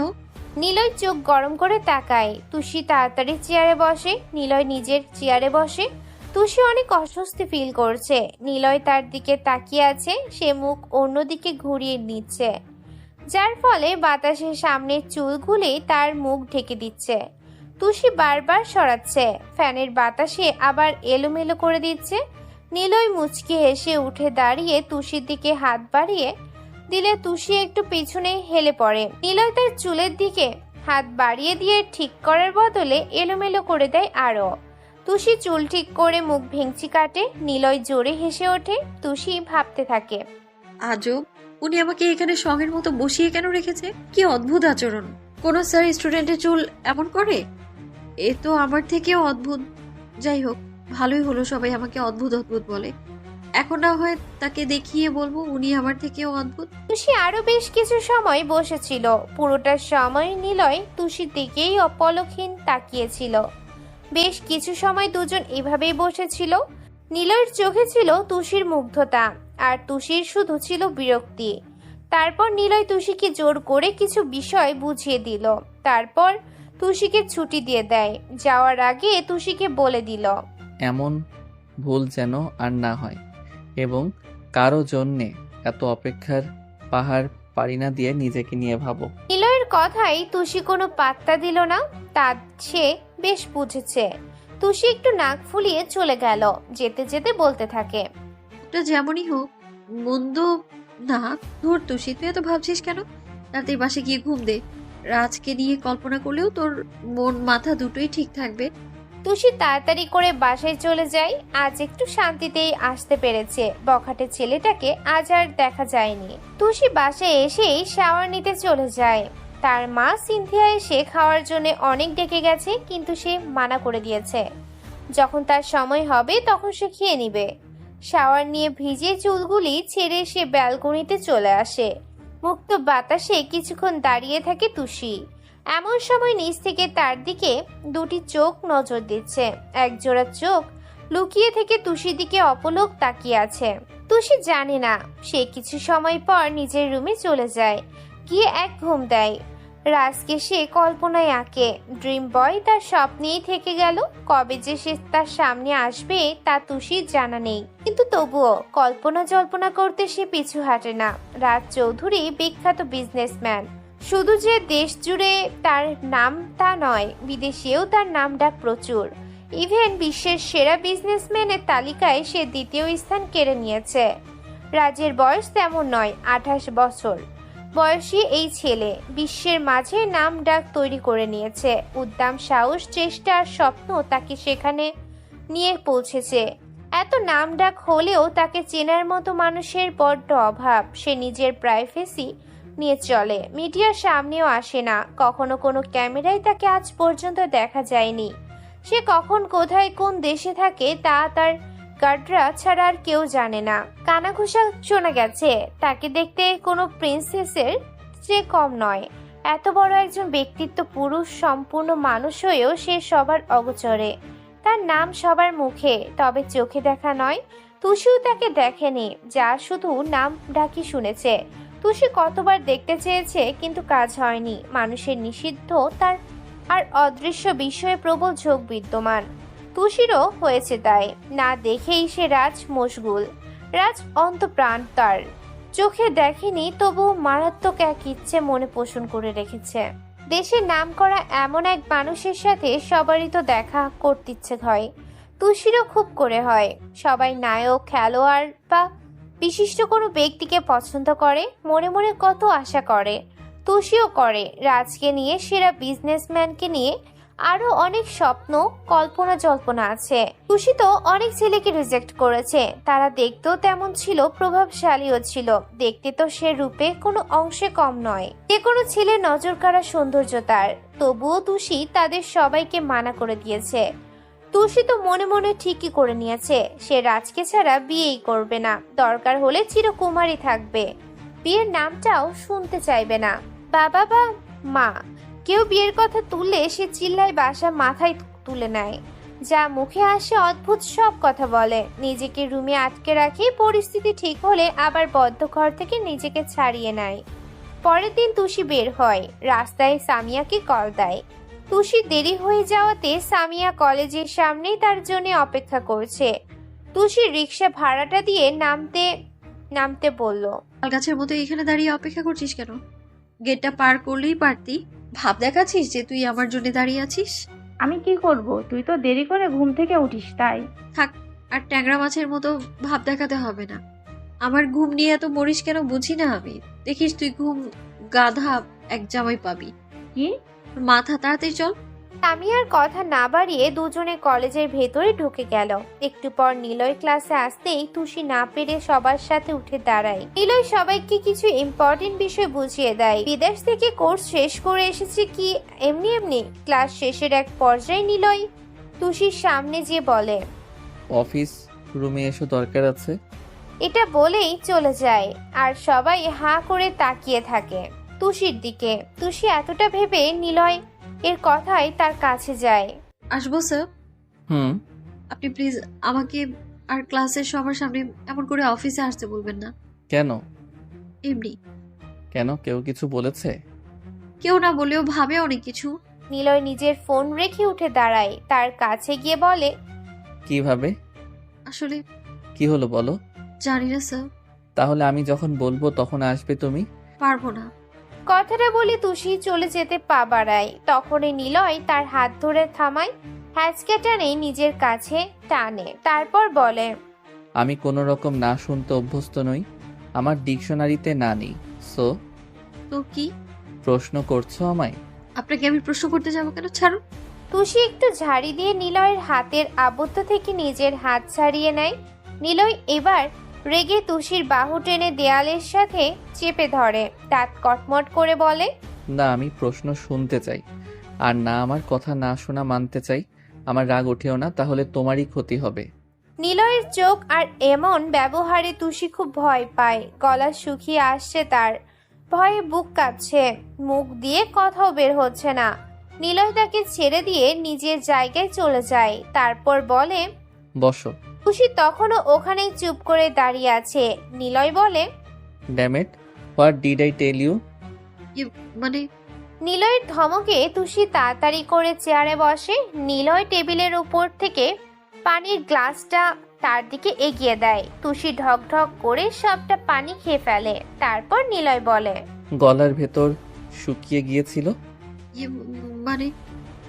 নিলয় চোখ গরম করে তাকায়। তুষি তাড়াতাড়ি চেয়ারে বসে। নিলয় নিজের চেয়ারে বসে। তুষি অনেক অস্বস্তি ফিল করছে। নিলয় তার দিকে তাকিয়ে আছে। সে মুখ অন্যদিকে ঘুরিয়ে নিচ্ছে, যার ফলে বাতাসের সামনের চুলগুলি তার মুখ ঢেকে দিচ্ছে। তুষি বারবার সরাচ্ছে, ফ্যানের বাতাসে আবার এলোমেলো করে দিচ্ছে। নিলয় মুচকি হেসে উঠে দাঁড়িয়ে তুষির দিকে হাত বাড়িয়ে দিলে তুষি একটু পিছনে হেলে পড়ে। নিলয় তার চুলের দিকে হাত বাড়িয়ে দিয়ে ঠিক করার বদলে এলোমেলো করে দেয় আরো। তুষি চুল ঠিক করে মুখ ভেঙচি কাটে। নিলয় জোরে হেসে ওঠে। তুষি ভাবতে থাকে, আজব, উনি আমাকে এখানে সঙ্গের মতো বসিয়ে কেন রেখেছে? কি অদ্ভুত আচরণ! কোন স্যার স্টুডেন্টের চুল এমন করে? এ তো আমার থেকেও অদ্ভুত। যাই হোক, ভালোই হলো সবাই আমাকে অদ্ভুত অদ্ভুত বলে। এখন না হয় তাকে দেখিয়ে বলবো উনি আমার থেকেও অদ্ভুত। তুষি আরো বেশ কিছু সময় বসেছিল। পুরোটা সময় নিলয় তুষির দিকেই অপলকহীন তাকিয়েছিল। বেশ কিছু সময় দুজন এভাবেই বসেছিল। নিলয়ের চোখে ছিল তুষির মুগ্ধতা, আর তুষির শুধু ছিল বিরক্তি। তারপর নিলয় তুষিকে জোর করে কিছু বিষয় বুঝিয়ে দিল। তারপর তুষিকে ছুটি দিয়ে দেয়। যাওয়ার আগে তুষিকে বলে দিল, এমন ভুল যেন আর না হয়, এবং কারো জন্যে এত অপেক্ষার পাহাড় পাড়ি না দিয়ে নিজেকে নিয়ে ভাবো। নিলয়ের কথাই তুষি কোনো পাত্তা দিল না। তা সে বেশ বুঝেছে। তুষি একটু নাক ফুলিয়ে চলে গেল। যেতে যেতে বলতে থাকে, ওটা যেমনই হোক মন্দ না। ধর তুষি, তুই এত ভাবছিস কেন? রাতের বাসে গিয়ে ঘুম দে। রাজকে নিয়ে কল্পনা করলেও তোর মন মাথা দুটোই ঠিক থাকবে। তুষি তাড়াতাড়ি করে বাসায় চলে যায়। আজ একটু শান্তিতেই আসতে পেরেছে। বখাটে ছেলেটাকে আজ আর দেখা যায়নি। তুষি বাসায় এসেই শাওয়ার নিতে চলে যায়। তার মা সিনথিয়া এসে খাওয়ার জন্য অনেক ডেকে গেছে, কিন্তু সে মানা করে দিয়েছে। যখন তার সময় হবে তখন সে খেয়ে নিবে। শাওয়ার নিয়ে ভিজে চুলগুলি ছেড়ে সে ব্যালকনিতে চলে আসে। মুক্ত বাতাসে কিছুক্ষণ দাঁড়িয়ে থাকে তুষি। এমন সময় নিচ থেকে তার দিকে দুটি চোখ নজর দিচ্ছে। একজোড়া চোখ লুকিয়ে থেকে তুষির দিকে অপলক তাকিয়ে আছে। তুষি জানে না। সে কিছু সময় পর নিজের রুমে চলে যায়। গিয়ে এক ঘুম দেয়। রাজকে সে কল্পনায় আঁকে। ড্রিম বয় তার স্বপ্নেই থেকে গেল। কবে যে সে তার সামনে আসবে তা তুষির জানা নেই, কিন্তু তবুও কল্পনা জল্পনা করতে সে পিছু হাঁটে না। রাজ চৌধুরী বিখ্যাত বিজনেসম্যান। শুধু যে দেশ জুড়ে তার নাম তা নয়, বিদেশেও তার নাম ডাক প্রচুর। ইভেন বিশ্বের সেরা বিজনেসম্যানের তালিকায় সে দ্বিতীয় স্থান কেড়ে নিয়েছে। রাজের বয়স তেমন নয়, 28 বছর বয়সী এই ছেলে বিশ্বের মাঝে নাম ডাক তৈরি করে নিয়েছে। উদ্দাম সাহস, চেষ্টা আর স্বপ্ন তাকে সেখানে নিয়ে পৌঁছেছে। এত নাম ডাক হলেও তাকে চেনার মতো মানুষের বড্ড অভাব। সে নিজের প্রাইভেসি নিয়ে চলে, মিডিয়ার সামনেও আসে না। কখনো কোনো ক্যামেরায় তাকে আজ পর্যন্ত দেখা যায়নি। সে কখন কোথায় কোন দেশে থাকে তা তার গার্ডরা ছাড়া আর কেউ জানে না। কানাঘুষা শোনা গেছে তাকে দেখতে কোনো প্রিন্সেসের চেয়ে কম নয়। এত বড় একজন ব্যক্তিত্ব, পুরুষ সম্পূর্ণ মানুষ হয়েও সে সবার অগোচরে। তার নাম সবার মুখে, তবে চোখে দেখা নয়। তুষিও তাকে দেখেনি, যা শুধু নাম ডাকি শুনেছে। তুষি কতবার দেখতে চেয়েছে, কিন্তু কাজ হয়নি। মানুষের নিষিদ্ধ তার আর অদৃশ্য বিষয়ে প্রবল ঝোঁক বিদ্যমান। তুষিরও হয়েছে তাই। না দেখেই সে রাজ মশগুল। রাজ অন্তপ্রাণ তার। চোখে দেখেনি, তবু মারাত্মক এক ইচ্ছে মনে পোষণ করে রেখেছে। দেশের নাম করা এমন এক মানুষের সাথে সবারই তো দেখা করতে ইচ্ছে হয়। তুষিরও খুব করে হয়। সবাই নায়ক, খেলোয়াড় বা বিশিষ্ট কোনো ব্যক্তিকে পছন্দ করে, মনে মনে কত আশা করে। তুষিও করে। রাজকে নিয়ে, সেরা বিজনেসম্যানকে নিয়ে আরো অনেক স্বপ্ন, কল্পনা জল্পনা আছে। তুষি তো অনেক ছেলেকে রিজেক্ট করেছে। তারা দেখতেও তেমন ছিল, প্রভাবশালীও ছিল। দেখতে তো সে রূপে কোনো অংশে কম নয়। যে কোনো ছেলে নজর কাড়া সৌন্দর্য তার। তবুও তুষি তাদের সবাইকে মানা করে দিয়েছে। তুষি তো মনে মনে ঠিকই করে নিয়েছে, সে রাজকে ছাড়া বিয়েই করবে না। দরকার হলে চিরকুমারী থাকবে। বিয়ের নামটাও শুনতে চাইবে না। বাবা বা মা কেউ বিয়ের কথা তুললে সে চিল্লায়, বাসা মাথায় তুলে নেয়। যা মুখে আসে অদ্ভুত সব কথা বলে। নিজেকে রুমে আটকে রাখে। পরিস্থিতি ঠিক হলে আবার বদ্ধ ঘর থেকে নিজেকে ছাড়িয়ে নেয়। পরের দিন তুষি বের হয়। রাস্তায় সামিয়াকে কল দেয়। তুষি দেরি হয়ে যাওয়াতে সামিয়া কলেজের সামনেই তার জন্য অপেক্ষা করছে। তুষি রিক্সা ভাড়াটা দিয়ে নামতে বলল, তাল গাছের মতো এখানে দাঁড়িয়ে অপেক্ষা করছিস কেন? গেটটা পার করলেই পারতি। ভাব দেখাচ্ছিস যে তুই আমার জন্য দাঁড়িয়ে আছিস? আমি কি করব? তুই তো দেরি করে ঘুম থেকে উঠিস তাই। থাক, আর ট্যাংরা মাছের মতো ভাব দেখাতে হবে না। আমার ঘুম নিয়ে এত মরিস কেন বুঝি না আমি। দেখিস তুই ঘুম গাধা এক জামাই পাবি। কি? মাথা তাড়াতাড়ি চল। সামিয়ার কথা না বাড়িয়ে দুজনে কলেজের ভেতরে ঢুকে গেল। একটু পর নিলয় ক্লাসে আসতেই তুষি না পেরে সবার সাথে উঠে দাঁড়ায়। নিলয় সবাইকে কিছু ইম্পর্টেন্ট বিষয় বুঝিয়ে দেয়। বিদেশ থেকে কোর্স শেষ করে এসেছে কি এমনি। ক্লাস শেষের এক পর্যায়ে নিলয় তুষির সামনে যে বলে, অফিস রুমে এসো, দরকার আছে। এটা বলেই চলে যায়। আর সবাই হাঁ করে তাকিয়ে থাকে তুষির দিকে। তুষি এতটা ভেবে নিলয় এর কথাই তার কাছে যায়। আসবো স্যার? হুম। আপনি প্লিজ আমাকে আর ক্লাসের সবার সামনে এমন করে অফিসে আসতে বলবেন না। কেন? এমনি। কেন, কেউ কিছু বলেছে? কেউ না বলেও ভাবে অনেক কিছু। নিলয় নিজের ফোন রেখে উঠে দাঁড়ায়, তার কাছে গিয়ে বলে, কিভাবে? আসলে কি হলো বলো? জানি না স্যার। তাহলে আমি যখন বলবো তখন আসবে তুমি? পারবো না। কথাটা বলে তুষি চলে যেতে পা বাড়ায়। তখনই নিলয় তার হাত ধরে থামায়, হ্যাচকে টানে নিজের কাছে টানে, তারপর বলে, আমি কোনো রকম না শুনতে অভ্যস্ত নই, আমার ডিকশনারিতে না নেই। সো তো কি? প্রশ্ন করছো আমায়? আপনাকে আমি প্রশ্ন করতে যাবো কেন? ছাড়ুন। তুষি একটু ঝাড়ি দিয়ে নিলয়ের হাতের আবদ্ধ থেকে নিজের হাত ছাড়িয়ে নেয়। নিলয় এবার রেগে তুষির বাহু টেনে দেয়ালের সাথে চেপে ধরে, দাঁত কটমট করে বলে, না, আমি প্রশ্ন শুনতে চাই, আর না আমার কথা না শোনা মানতে চাই। আমার রাগ ওঠেও না, তাহলে তোমারই ক্ষতি হবে। নিলয়ের চোখ আর এমন ব্যবহারে তুষি খুব ভয় পায়, গলা শুকিয়ে আসছে তার, ভয়ে বুক কাঁপছে, মুখ দিয়ে কথাও বের হচ্ছে না। নিলয় তাকে ছেড়ে দিয়ে নিজের জায়গায় চলে যায়, তারপর বলে, বসো। তুষি তখনও ওখানেই চুপ করে দাঁড়িয়ে আছে। নিলয় বলে, dammit, what did I tell you? মানে নিলয়ের ধমকে তুষি তাড়াতাড়ি করে চেয়ারে বসে। নিলয় টেবিলের উপর থেকে পানির গ্লাসটা তার দিকে এগিয়ে দেয়। তুষি ঢক ঢক করে সবটা পানি খেয়ে ফেলে। তারপর নিলয় বলে, গলার ভেতর শুকিয়ে গিয়েছিল? মানে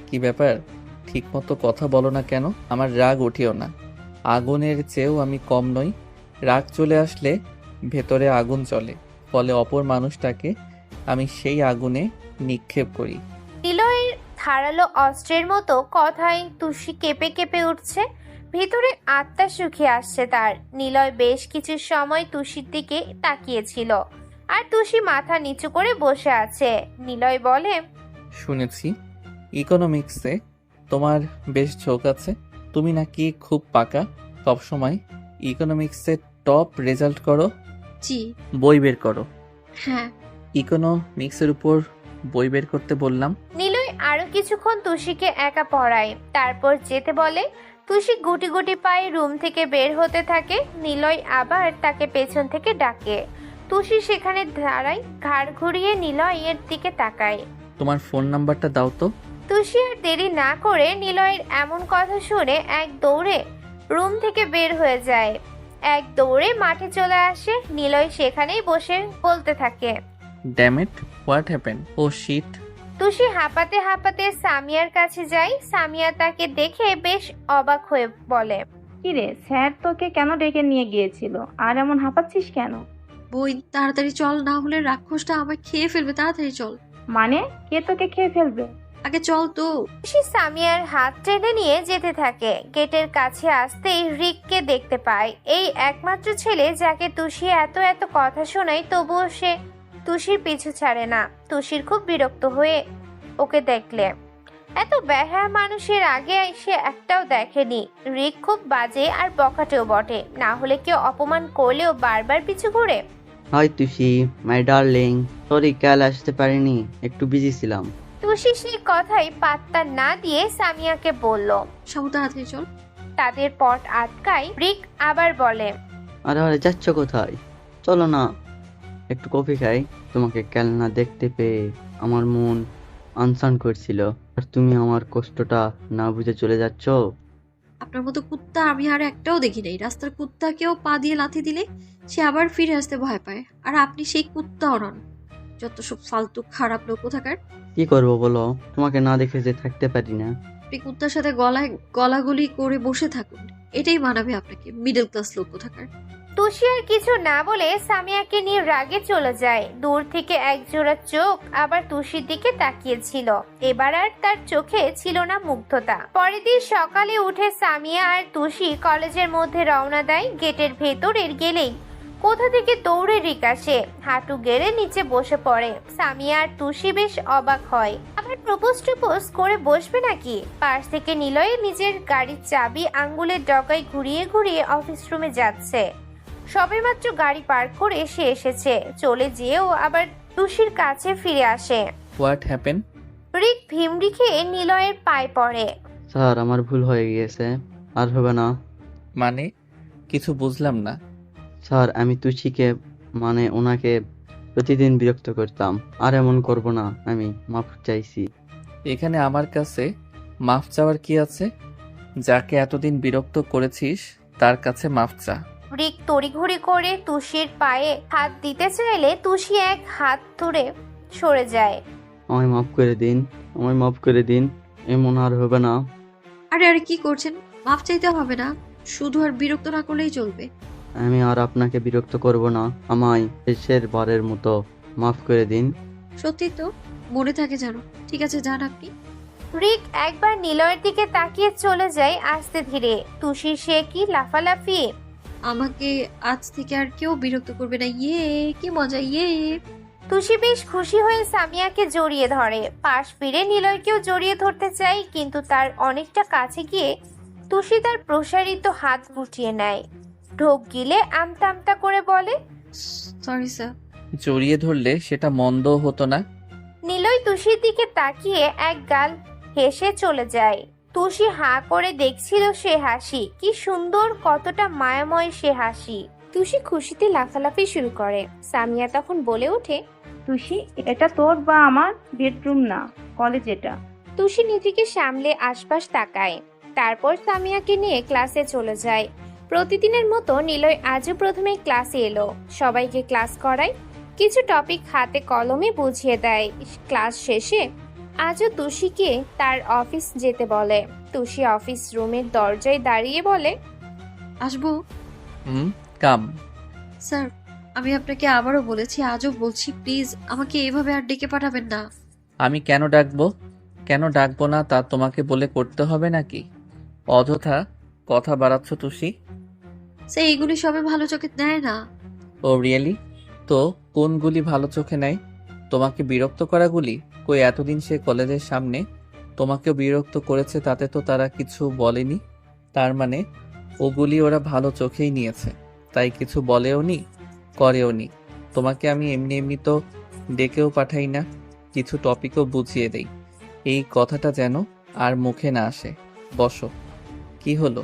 কি ব্যাপার, ঠিক মতো কথা বলো না কেন? আমার রাগ ওঠেও না, আগুনের চেয়েও আমি কম নই। রাগ চলে আসলে ভেতরে আগুন চলে, ফলে অপর মানুষটাকে আমি সেই আগুনে নিক্ষেপ করি। নিলয়ের ধারালো অস্ত্রের মতো কথায় তুষি কেঁপে কেঁপে উঠছে, ভিতরে আত্মা শুকিয়ে আসছে তার। নিলয় বেশ কিছু সময় তুষির দিকে তাকিয়েছিল, আর তুষি মাথা নিচু করে বসে আছে। নিলয় বলে, শুনেছি ইকোনমিক্সে তোমার বেশ ঝোঁক আছে, তুমি নাকি খুব পাকা, সবসময় ইকোনমিক্সে টপ রেজাল্ট করো। জি। বই বের করো। হ্যাঁ। ইকোনমিক্সের উপর বই বের করতে বললাম। নিলয় আরো কিছুক্ষণ তুষিকে একা পড়ায়, তারপর যেতে বলে। তুষি গুটি গুটি পায়ে রুম থেকে বের হতে থাকে। নিলয় আবার তাকে পেছন থেকে ডাকে। তুষি সেখানে দাঁড়ায়, ঘাড় ঘুরিয়ে নিলয়ের দিকে তাকায়। তোমার ফোন নাম্বারটা দাও তো। তুষি আর দেরি না করে নিলয়ের এমন কথা শুনে এক দৌড়ে রুম থেকে বের হয়ে যায়, এক দৌড়ে মাঠে চলে আসে। নিলয় সেখানেই বসে বলতে থাকে, damn it, what happen? Oh shit. Tushi হাঁপাতে হাঁপাতে সামিয়ার কাছে যায়। সামিয়া তাকে দেখে বেশ অবাক হয়ে বলে, কিরে, স্যার তোকে কেন ডেকে নিয়ে গিয়েছিল আর এমন হাঁপাচ্ছিস কেন? বই, তাড়াতাড়ি চল, না হলে রাক্ষসটা আমায় খেয়ে ফেলবে। তাড়াতাড়ি চল। মানে কে তোকে খেয়ে ফেলবে? আগে চল তো। তুষি সামিয়ার হাত টেনে নিয়ে যেতে থাকে। গেটের কাছে আসতেই রিককে দেখতে পায়, এই একমাত্র ছেলে যাকে তুষি এত এত কথা শোনায়, তবুও সে তুষির পিছু ছাড়ে না। তুষির খুব বিরক্ত হয়ে ওকে দেখলে, এত বেহায়া মানুষের আগে সে একটাও দেখেনি। রিক খুব বাজে আর বখাটেও বটে, না হলে কেউ অপমান করলেও বারবার পিছু ঘুরে। High Tushi, my darling, sorry কাল আসতে পারিনি, একটু বিজি ছিলাম। তুষি সেই কথাই পাত্তা না দিয়ে সামিয়াকে বলল। সমু, তাড়াতাড়ি চল। তাদের পথ আটকায়। রিক আবার বলে, আরে আরে যাচ্ছ কোথায়? চলো না একটু কফি খাই। তোমাকে কাল না দেখতে পেয়ে আমার মন আনসান করছিল, আর তুমি আমার কষ্টটা না বুঝে চলে যাচ্ছ। আপনার মতো কুত্তা আমি আর একটাও দেখি নাই। রাস্তার কুত্তাকেও পা দিয়ে লাথি দিলে সে আবার ফিরে আসতে ভয় পায়, আর আপনি সেই কুত্তাও নন। যত সব ফালতু খারাপ লোক কোথাকার। কি করবো বলো, তোমাকে না দেখে যে থাকতে পারি না। আপনি কুত্তার সাথে গলায় গলাগলি করে বসে থাকুন, এটাই মানাবে আপনাকে, মিডল ক্লাস লোক কোথাকার। তুষি আর কিছু না বলে সামিয়াকে নিয়ে রাগে চলে যায়। দূর থেকে একজোড়া চোখ আবার তুষির দিকে তাকিয়েছিল, এবার আর তার চোখে ছিল না মুগ্ধতা। পরের দিন সকালে উঠে সামিয়া আর তুষি কলেজের মধ্যে রওনা দেয়। গেটের ভেতরের গেলেই কোথা থেকে দৌড়ে রিক আসে, হাঁটু গেড়ে নিচে বসে পড়ে। সামিয়া আর তুষি বেশ অবাক হয়, আবার প্রপোজ করে বসবে নাকি। পাশ থেকে নিলয় নিজের গাড়ির চাবি আঙ্গুলের ডগায় ঘুরিয়ে ঘুরিয়ে অফিস রুমে যাচ্ছে। সবেমাত্র গাড়ি পার্ক করে সে এসেছে, চলে যেও আবার তুষির কাছে ফিরে আসে। What happen? রিক ভিমড়ি খেয়ে নিলয়ের পায়ে পড়ে। স্যার আমার ভুল হয়ে গিয়েছে, আর হবে না। মানে কিছু বুঝলাম না। স্যার, আমি তুষিকে মানে ওনাকে প্রতিদিন বিরক্ত করতাম। আর এমন করব না, আমি মাফ চাইছি। এখানে আমার কাছে মাফ চাওয়ার কি আছে? যাকে এতদিন বিরক্ত করেছিস তার কাছে মাফ চা। রিক তড়িঘড়ি করে তুষির পায়ে হাত দিতে চাইলে তুষি এক হাত ধরে সরে যায়। আমায় মাফ করে দিন, আমায় মাফ করে দিন, এমন আর হবে না। আরে আরে কি করছেন? মাফ চাইতে হবে না, শুধু আর বিরক্ত না করলেই চলবে। আমি আর আপনাকে বিরক্ত করব না, আমায় শেষের বারের মতো মাফ করে দিন। সত্যি তো? মনে থাকে জানো। ঠিক আছে, যান আপনি। রিক একবার নিলয়ের দিকে তাকিয়ে চলে যায় আস্তে ধীরে। তুষির সে কি লাফালাফি! আমাকে আজ থেকে আর কেউ বিরক্ত করবে না। ইয়ে, কি মজা, ইয়ে। তুষি বেশ খুশি হয়ে সামিয়াকে জড়িয়ে ধরে। পাশ ফিরে নিলয়কেও জড়িয়ে ধরতে চায়, কিন্তু তার অনেকটা কাছে গিয়ে তুষি তার প্রসারিত হাত গুটিয়ে নেয়। ঢোক গিলে আমতা আমতা করে বলে, সরি স্যার। জড়িয়ে ধরলে সেটা মন্দ হতো না। নিলয় তুষির দিকে তাকিয়ে এক গাল হেসে চলে যায়। তুষি হাঁ করে দেখছিল সে হাসি, কি সুন্দর, কতটা মায়াময় সে হাসি। তুষি খুশিতে লাফালাফি শুরু করে। সামিয়া তখন বলে ওঠে, তুষি, এটা তোর বা আমার বেডরুম না, কলেজ এটা। তুষি নিজেকে সামলে আশপাশ তাকায়, তারপর সামিয়াকে নিয়ে ক্লাসে চলে যায়। প্রতিদিনের মতো নিলয় আজও প্রথমে ক্লাসে এলো, সবাইকে ক্লাস করায়, কিছু টপিক হাতে কলমে বুঝিয়ে দেয়। ক্লাস শেষে আজও তুষিকে তার অফিস যেতে বলে। তুষি অফিস রুমের দরজায় দাঁড়িয়ে বলে, আসবো? কাম। স্যার, আমি আপনাকে আবারও বলেছি, আজও বলছি, প্লিজ আমাকে এভাবে আর ডেকে পাঠাবেন না। আমি কেন ডাকবো না তা তোমাকে বলে করতে হবে নাকি? অযথা কথা বাড়াচ্ছ তুষি। স্যার, এইগুলি সবে ভালো চোখে নেয় না। ও রিয়েলি? তো কোনগুলি ভালো চোখে নেয়? তোমাকে বিরক্ত করাগুলি? কই এতদিন সে কলেজের সামনে তোমাকেও বিরক্ত করেছে, তাতে তো তারা কিছু বলেনি। তার মানে ওগুলি ওরা ভালো চোখেই নিয়েছে, তাই কিছু বলেও নি, করেও নি। তোমাকে আমি এমনি এমনি তো ডেকেও পাঠাই না, কিছু টপিকও বুঝিয়ে দেই। এই কথাটা যেন আর মুখে না আসে। বসো। কি হলো?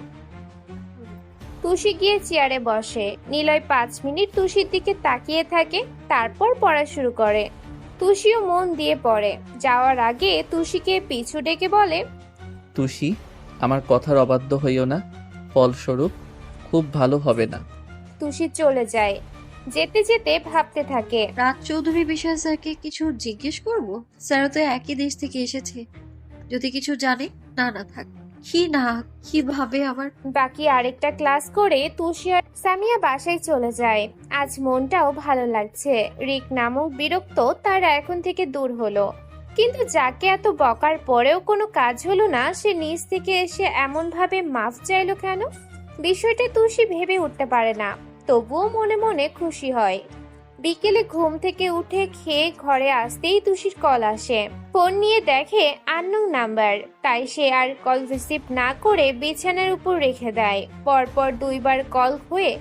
তুষি গিয়ে চেয়ারে বসে। নিলয় 5 মিনিট তুষির দিকে তাকিয়ে থাকে, তারপর পড়া শুরু করে। তুষিও মন দিয়ে পড়ে। যাওয়ার আগে তুষিকে পিছু ডেকে বলে, তুষি, আমার কথার অবাধ্য হইও না, ফলস্বরূপ খুব ভালো হবে না। তুষি চলে যায়। যেতে যেতে ভাবতে থাকে, রাজ চৌধুরী বিষয়ে স্যারকে কিছু জিজ্ঞেস করব? স্যারও তো একই দেশ থেকে এসেছে, যদি কিছু জানে। না থাক, কিভাবে আমার। বাকি আরেকটা ক্লাস করে তুষি আর সামিয়া বাসায় চলে যায়। আজ মনটাও ভালো লাগছে। রিক নামক বিরক্ত তার এখন থেকে দূর হলো, কিন্তু যাকে এত বকার পরেও কোনো কাজ হলো না, সে নিজ থেকে এসে এমন ভাবে মাফ চাইলো কেন? বিষয়টা তুষি ভেবে উঠতে পারে না, তবুও মনে মনে খুশি হয়। বিকেলে ঘুম থেকে উঠে খেয়ে ঘরে আসতেই তুষির কল আসে। ফোন নিয়ে দেখে আননোন নাম্বার, তাই সে আর কল রিসিভ না করে বিছানার উপর রেখে দেয়। পরপর 2 বার কল হয়ে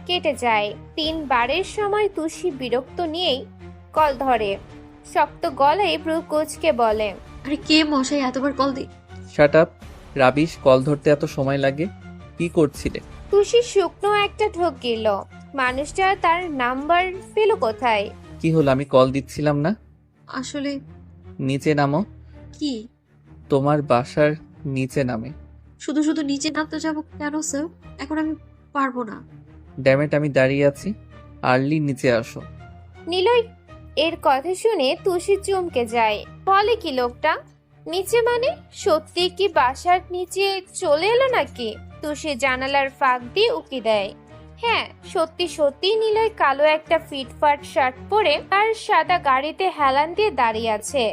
কেটে যায়। 3 বারের সময় তুষি বিরক্ত নিয়েই কল ধরে। শক্ত গলায় ভ্রু কুঁচকে বলে, আরে কে মশাই এতবার কল দি? শাট আপ রাবিশ, কল ধরতে এত সময় লাগে? কি করছিলে? তুষি শুকনো একটা ঢোক গেল। মানুষটা তার নাম্বার পেল কোথায়? কি হলো? আমি কল দিচ্ছিলাম না? আসলে নিচে নামো। কি? তোমার বাসার নিচে নামে। শুধু শুধু নিচে নামতে যাবো কেন স্যার? এখন আমি পারবো না। ড্যামেট, আমি দাঁড়িয়ে আছি, আর্লি নিচে আসো। নিলয় এর কথা শুনে তুষি চমকে যায়। বলে কি লোকটা? নিচে মানে? সত্যি কি বাসার নিচে চলে এলো নাকি? তুষি জানালার ফাঁক দিয়ে উকি দেয়। হ্যাঁ, সত্যি সত্যি নিলয় কালো একটা ফিটফাট শার্ট পরে আর সাদা গাড়িতে হেলান দিয়ে দাঁড়িয়ে আছে।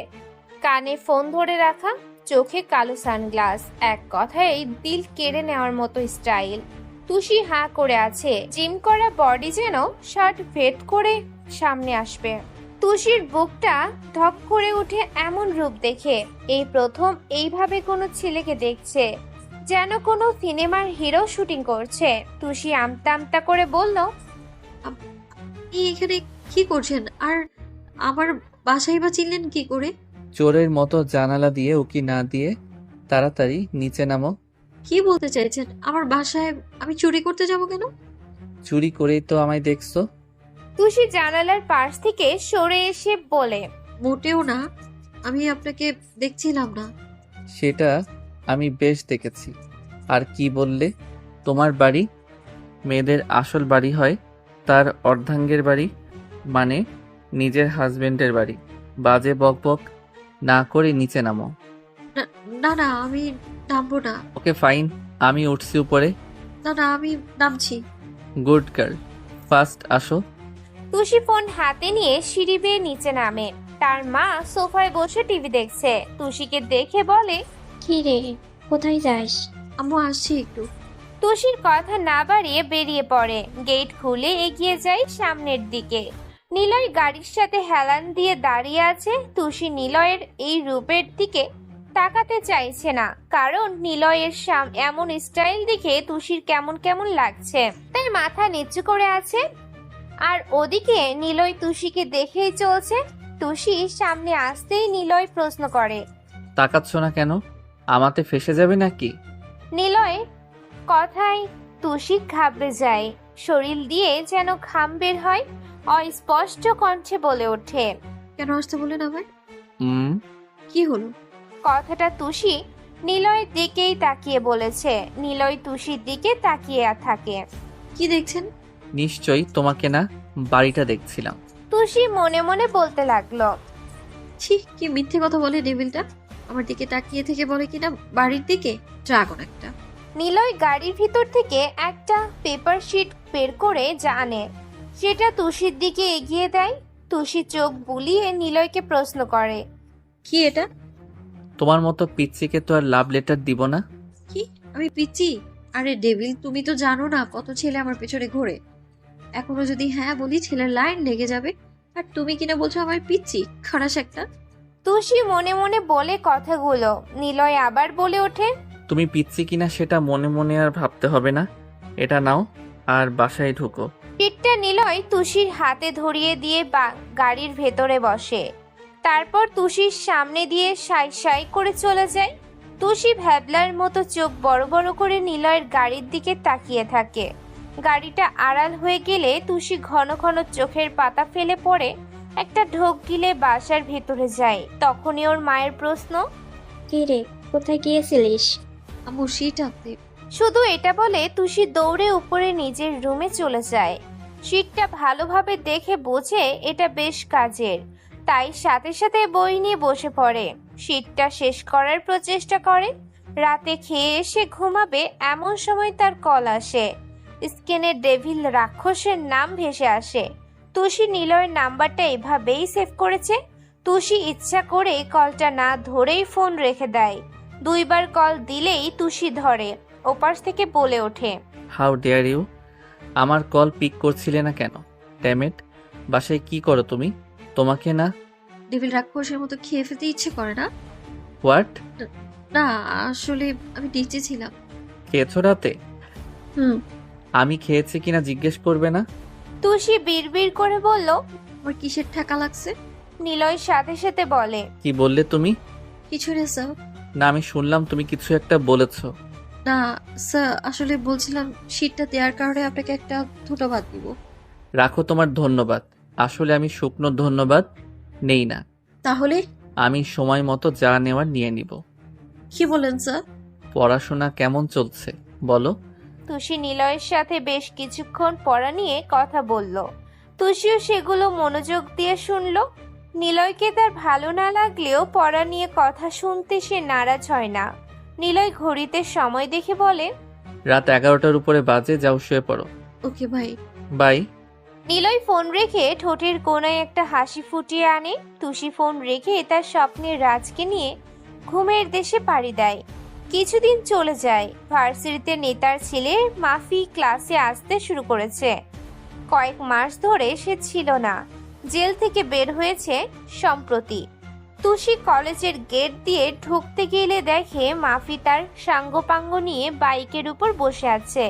কানে ফোন ধরে রাখা, চোখে কালো সানগ্লাস, এক কথায় দিল কেড়ে নেওয়ার মতো স্টাইল। তুষি হাঁ করে আছে, জিম করা বডি যেন শার্ট ভেদ করে সামনে আসবে। তুষির বুকটা ধক করে উঠে এমন রূপ দেখে। এই প্রথম এইভাবে কোনো ছেলেকে দেখছে, যেন কোনো সিনেমার হিরো শুটিং করছে। তুষি আমতা আমতা করে বলল, আপনি এখানে কি করছেন? আর আমার বাসায় বা চিনলেন কি করে? চোরের মতো জানালা দিয়ে উকি না দিয়ে তাড়াতাড়ি নিচে নামো। কি বলতে চাইছেন? আমার বাসায় আমি চুরি করতে যাব কেন? চুরি করেই তো আমায় দেখছো। তুষি জানালার পাশ থেকে সরে এসে বলে, মোটেও না, আমি আপনাকে দেখছিলাম না। সেটা আমি বেশ দেখেছি। আর কি বললে? তোমার বাড়ি মেয়েদের আসল বাড়ি হয় তার অর্ধাঙ্গের বাড়ি, মানে নিজের হাজবেন্ডের বাড়ি। বাজে বক বক না করে নিচে নামো। না না না, আমি নামবো না। ওকে ফাইন, আমি উঠছি উপরে। না না, আমি নামছি। গুড গার্ল, ফার্স্ট আসো। তুষি ফোন হাতে নিয়ে সিঁড়ি বেয়ে নিচে নামে। তার মা সোফায় বসে টিভি দেখছে। তুষিকে দেখে বলে, কি রে, কোথায় যাস? আম্মু আসছি একটু। তুষির কথা না বাড়িয়ে বেরিয়ে পড়ে। গেট খুলে এগিয়ে যায় সামনের দিকে। নিলয় গাড়ির সাথে হেলান দিয়ে দাঁড়িয়ে আছে। তুষি নিলয়ের এই রূপের দিকে তাকাতে চাইছে না, কারণ নিলয়ের এমন স্টাইল দেখে তুষির কেমন কেমন লাগছে, তাই মাথা নিচু করে আছে। আর ওদিকে নিলয় তুষিকে দেখেই চলছে। তুষি সামনে আসতেই নিলয় প্রশ্ন করে, তাকাচ্ছ না কেন? আমাতে ফেসে যাবে নাকি? নিলয় কথায় তুষি ঘাবড়ে যায়। শরীর দিয়ে যেন ঘাম বের হয়। অস্পষ্ট কণ্ঠে বলে ওঠে, কেন আসতে বললেন আমায়? কি হলো? কথাটা তুষি নিলয়ের দিকেই তাকিয়ে বলেছে। নিলয় তুষির দিকে তাকিয়ে থাকে। কি দেখছেন? নিশ্চয়ই তোমাকে না, বাড়িটা দেখছিলাম। তুষি মনে মনে বলতে লাগলো, ছি, কি মিথ্যে কথা বলে ডেভিলটা। আমার দিকে তাকিয়ে থেকে বলে কিনা বাড়ির দিকে। ড্রাগন একটা। নিলয় গাড়ির ভিতর থেকে একটা পেপার শিট বের করে জানে, সেটা তুষির দিকে এগিয়ে দেয়। তুষি চোখ বুলিয়ে নিলয়কে প্রশ্ন করে, কি এটা? তোমার মতো পিচ্চিকে তো আর লাভ লেটার দিব না। কি, আমি পিচ্ছি? আরে ডেভিল, তুমি তো জানো না কত ছেলে আমার পেছনে ঘোরে। এখনো যদি হ্যাঁ বলি ছেলের লাইন লেগে যাবে। আর তুমি কিনা বলছো আমার পিচ্ছি? খারাস একটা। তুষি মনে মনে বলে কথাগুলো। নিলয় আবার বলে ওঠে, তুমি পিচ্ছি কিনা সেটা মনে মনে আর ভাবতে হবে না। এটা নাও আর বাসায় ঢুকো। চিটটা নিলয় তুষির হাতে ধরিয়ে দিয়ে গাড়ির ভেতরে বসে। তারপর তুষির সামনে দিয়ে সাই সাই করে চলে যায়। তুষি ভ্যাবলার মতো চোখ বড় বড় করে নিলয়ের গাড়ির দিকে তাকিয়ে থাকে। গাড়িটা আড়াল হয়ে গেলে তুষি ঘন ঘন চোখের পাতা ফেলে পড়ে একটা ঢোক গিলে বাসার ভেতরে যায়। তখনই ওর মায়ের প্রশ্ন, কি রে, কোথায় গিয়েছিলিস? আম্মু শীত আনতে। শুধু এটা বলে তুষি দৌড়ে উপরে নিজের রুমে চলে যায়। শীতটা ভালোভাবে দেখে বোঝে এটা বেশ কাজের, তাই সাথে সাথে বই নিয়ে বসে পড়ে। শীতটা শেষ করার প্রচেষ্টা করে। রাতে খেয়ে এসে ঘুমাবে এমন সময় তার কল আসে। স্ক্রিনে ডেভিল রাক্ষসের নাম ভেসে আসে। তুষি নিলয়ের নাম্বারটা এভাবেই সেভ করেছে। তুষি ইচ্ছা করে কলটা না ধরেই ফোন রেখে দেয়। দুইবার কল দিলেই তুষি ধরে। ওপাশ থেকে বলে ওঠে, হাউ ডেয়ার ইউ! আমার কল পিক করছিলে না কেন? ড্যামেট, বাসায় কি করো তুমি? তোমাকে না। ডেভিল রাক্ষসের মতো খেয়ে ফেলতে ইচ্ছে করে না? হোয়াট? না, আসলে আমি নিচে ছিলাম। খেয়েছো রাতে? হুম। আমি খেয়েছি কিনা জিজ্ঞেস করবে না? তুষি বিড়বিড় করে বলল। আমার কিসের ঠেকা লাগছে? নিলয় সাথে সাথে বলে, কি বললে তুমি? কিছু না স্যার। না, আমি শুনলাম তুমি কিছু একটা বলেছো। না স্যার, আসলে বলছিলাম শীতটা দেওয়ার কারণে আপনাকে একটা ধন্যবাদ দিব। রাখো তোমার ধন্যবাদ। আসলে আমি শুকনো ধন্যবাদ নেই না। তাহলে? আমি সময় মতো যা নেওয়ার নিয়ে নিব। কি বলেন স্যার? পড়াশোনা কেমন চলছে বলো? তুষি নিলয়ের সাথে বেশ কিছুক্ষণ পড়া নিয়ে কথা বলল। তুষিও সেগুলো মনোযোগ দিয়ে শুনল। নিলয়কে তার ভালো না লাগলেও পড়া নিয়ে কথা শুনতে সে নারাজ হয় না। নিলয় ঘড়িতে সময় দেখে বলে, রাত 11টার উপরে বাজে, যাও শুয়ে পড়ো। ওকে ভাই। বাই। নিলয় ফোন রেখে ঠোঁটের কোণায় একটা হাসি ফুটিয়ে আনে। তুষি ফোন রেখে তার স্বপ্নের রাজকে নিয়ে ঘুমের দেশে পাড়ি দেয়। কিছুদিন চলে যায়। ভার্সিটিতে নেতার ছেলে মাফি ক্লাসে আসতে শুরু করেছে। কয়েক মাস ধরে সে ছিল না, জেল থেকে বের হয়েছে সম্প্রতি। তুষি কলেজের গেট দিয়ে ঢুকতে গেলে দেখে মাফি তার সাঙ্গপাঙ্গ নিয়ে বাইকের উপর বসে আছে।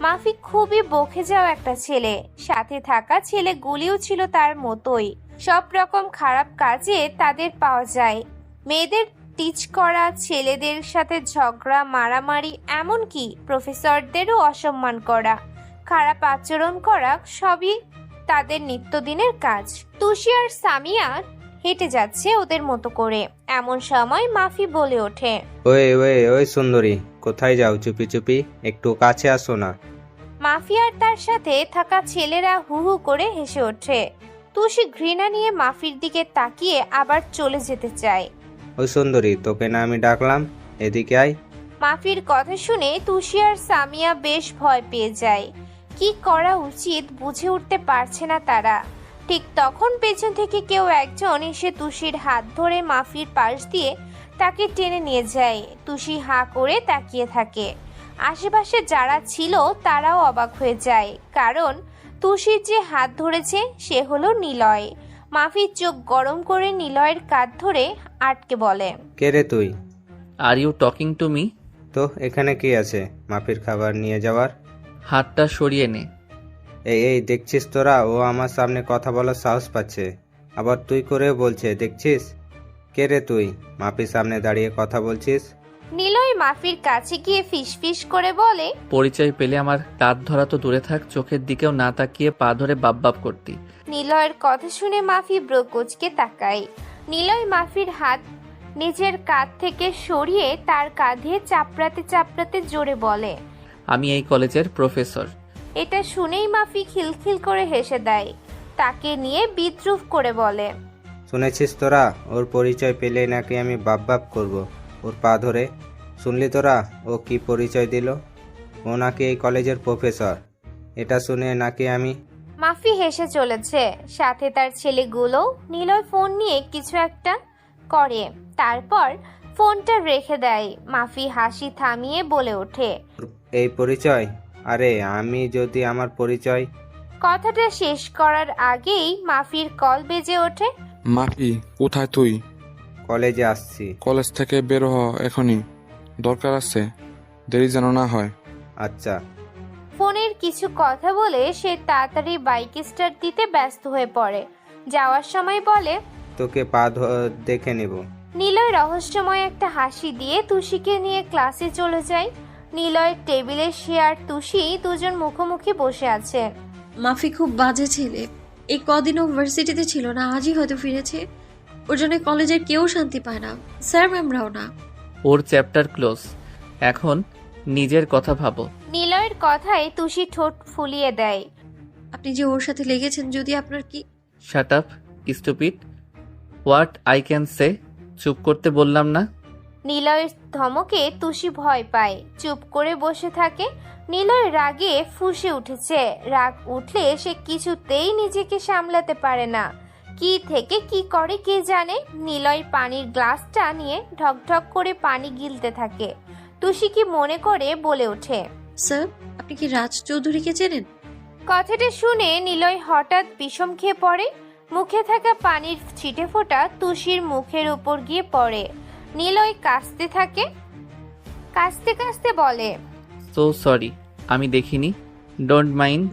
মাফি খুবই বকে যাওয়া একটা ছেলে। সাথে থাকা ছেলেগুলিও ছিল তার মতোই। সব রকম খারাপ কাজে তাদের পাওয়া যায়। মেয়েদের টিচ করা, ছেলেদের সাথে ঝগড়া, মারামারি, এমনকি প্রফেসরদেরও অসম্মান করা, খারাপ আচরণ করা সবই তাদের নিত্যদিনের কাজ। তুষি আর সামিয়া হেঁটে যাচ্ছে ওদের মতো করে। এমন সময় মাফি বলে ওঠে, ওই সুন্দরী, কোথায় যাও চুপি চুপি? একটু কাছে আসো না। মাফি আর তার সাথে থাকা ছেলেরা হু হু করে হেসে ওঠে। তুষি ঘৃণা নিয়ে মাফির দিকে তাকিয়ে আবার চলে যেতে চায়। ওই সুন্দরী, তোকে না আমি ডাকলাম, এদিকে আয়। মাফির কথা শুনে তুষি আর সামিয়া বেশ ভয় পেয়ে যায়। কি করা উচিত বুঝে উঠতে পারছে না তারা। ঠিক তখন পেছন থেকে কেউ একজন এসে তুষির হাত ধরে মাফির পাশ দিয়ে তাকে টেনে নিয়ে যায়। তুষি হাঁ করে তাকিয়ে থাকে। আশেপাশে যারা ছিল তারাও অবাক হয়ে যায়, কারণ তুষির যে হাত ধরেছে সে হলো নিলয়। মাফির চোখ গরম করে নিলয়ের কাঁধ ধরে আটকে বলে, কে রে তুই? Are you talking to me? তো এখানে কি আছে মাফির খাবার নিয়ে যাওয়ার? হাতটা সরিয়ে নে। এই দেখছিস তোরা, ও আমার সামনে কথা বলার সাহস পাচ্ছে, আবার তুই করে বলছে দেখছিস? কে রে তুই, মাফির সামনে দাঁড়িয়ে কথা বলছিস? নিলয় মাফির কাছে গিয়ে ফিসফিস করে বলে, পরিচয় পেলে আমার কাঁধ ধরা তো দূরে থাক, চোখের দিকেও না তাকিয়ে পা ধরে বাপ করতি। নিলয়ের কথা শুনে মাফি ব্রোকোচকে তাকায়। নিলয় মাফির হাত নিজের কাঁধ থেকে সরিয়ে তার কাঁধে চাপড়াতে চাপড়াতে জোরে বলে, আমি এই কলেজের প্রফেসর। এটা শুনেই মাফি খিলখিল করে হেসে দেয়। তাকে নিয়ে বিদ্রুপ করে বলে, শুনেছিস তোরা, ওর পরিচয় পেলে নাকি আমি বাপ করব ওর পা ধরে। শুনলি তোরা ও কি পরিচয় দিল? ও নাকি এই কলেজের প্রফেসর। এটা শুনে নাকি আমি... মাফি হেসে চলেছে, সাথে তার ছেলেগুলো। নিলয় ফোন নিয়ে কিছু একটা করে, তারপর ফোনটা রেখে দেয়। মাফি হাসি থামিয়ে বলে ওঠে, এই পরিচয়? আরে আমি যদি আমার পরিচয়... কথাটা শেষ করার আগেই মাফির কল বেজে ওঠে। মাফি, কোথায় তুই? কলেজে আসছি। কলেজ থেকে বের হ এখনই, দরকার আছে, দেরি যেন না হয়। আচ্ছা। ফোনের কিছু কথা বলে সে তাড়াতাড়ি বাইক স্টার্ট দিতে ব্যস্ত হয়ে পড়ে। যাওয়ার সময় বলে, তোকে দেখে নেব। নিলয় রহস্যময় একটা হাসি দিয়ে তুষিকে নিয়ে ক্লাসে চলে যায়। নিলয়ের টেবিলে সে আর তুষি দুজন মুখোমুখি বসে আছে। মাফি খুব বাজে ছেলে, এই কদিনও ভার্সিটিতে ছিল না, আজই হয়তো ফিরেছে। ওর জন্য কলেজের কেউ শান্তি পায় না, স্যার ম্যামরাও না। ওর চ্যাপ্টার ক্লোজ, এখন নিজের কথা ভাবো। নিলয়ের কথায় তুষি ঠোঁট ফুলিয়ে দেয়। আপনি যে ওর সাথে লেগেছেন, যদি আপনার কি... shut up stupid, what I can say. চুপ করতে বললাম না? নিলয়ের ধমকে তুষি ভয় পায়, চুপ করে বসে থাকে। নিলয় রাগে ফুঁসে উঠেছে। রাগ উঠলে সে কিছুতেই নিজেকে সামলাতে পারে না। কি থেকে কি করে কে জানে। নিলয় পানির গ্লাসটা নিয়ে ঢকঢক করে পানি গিলতে থাকে। তুষি কি মনে করে বলে ওঠে, স্যার, আপনি কি রাজ চৌধুরীকে চেনেন? কথাটা শুনে নিলয় হঠাৎ বিষম খেয়ে পড়ে। মুখে থাকা পানির ছিটে ফোঁটা তুষির মুখের উপর গিয়ে পড়ে। নিলয় কাশতে থাকে, কাশতে কাশতে বলে, সো সরি, আমি দেখিনি, ডোন্ট মাইন্ড।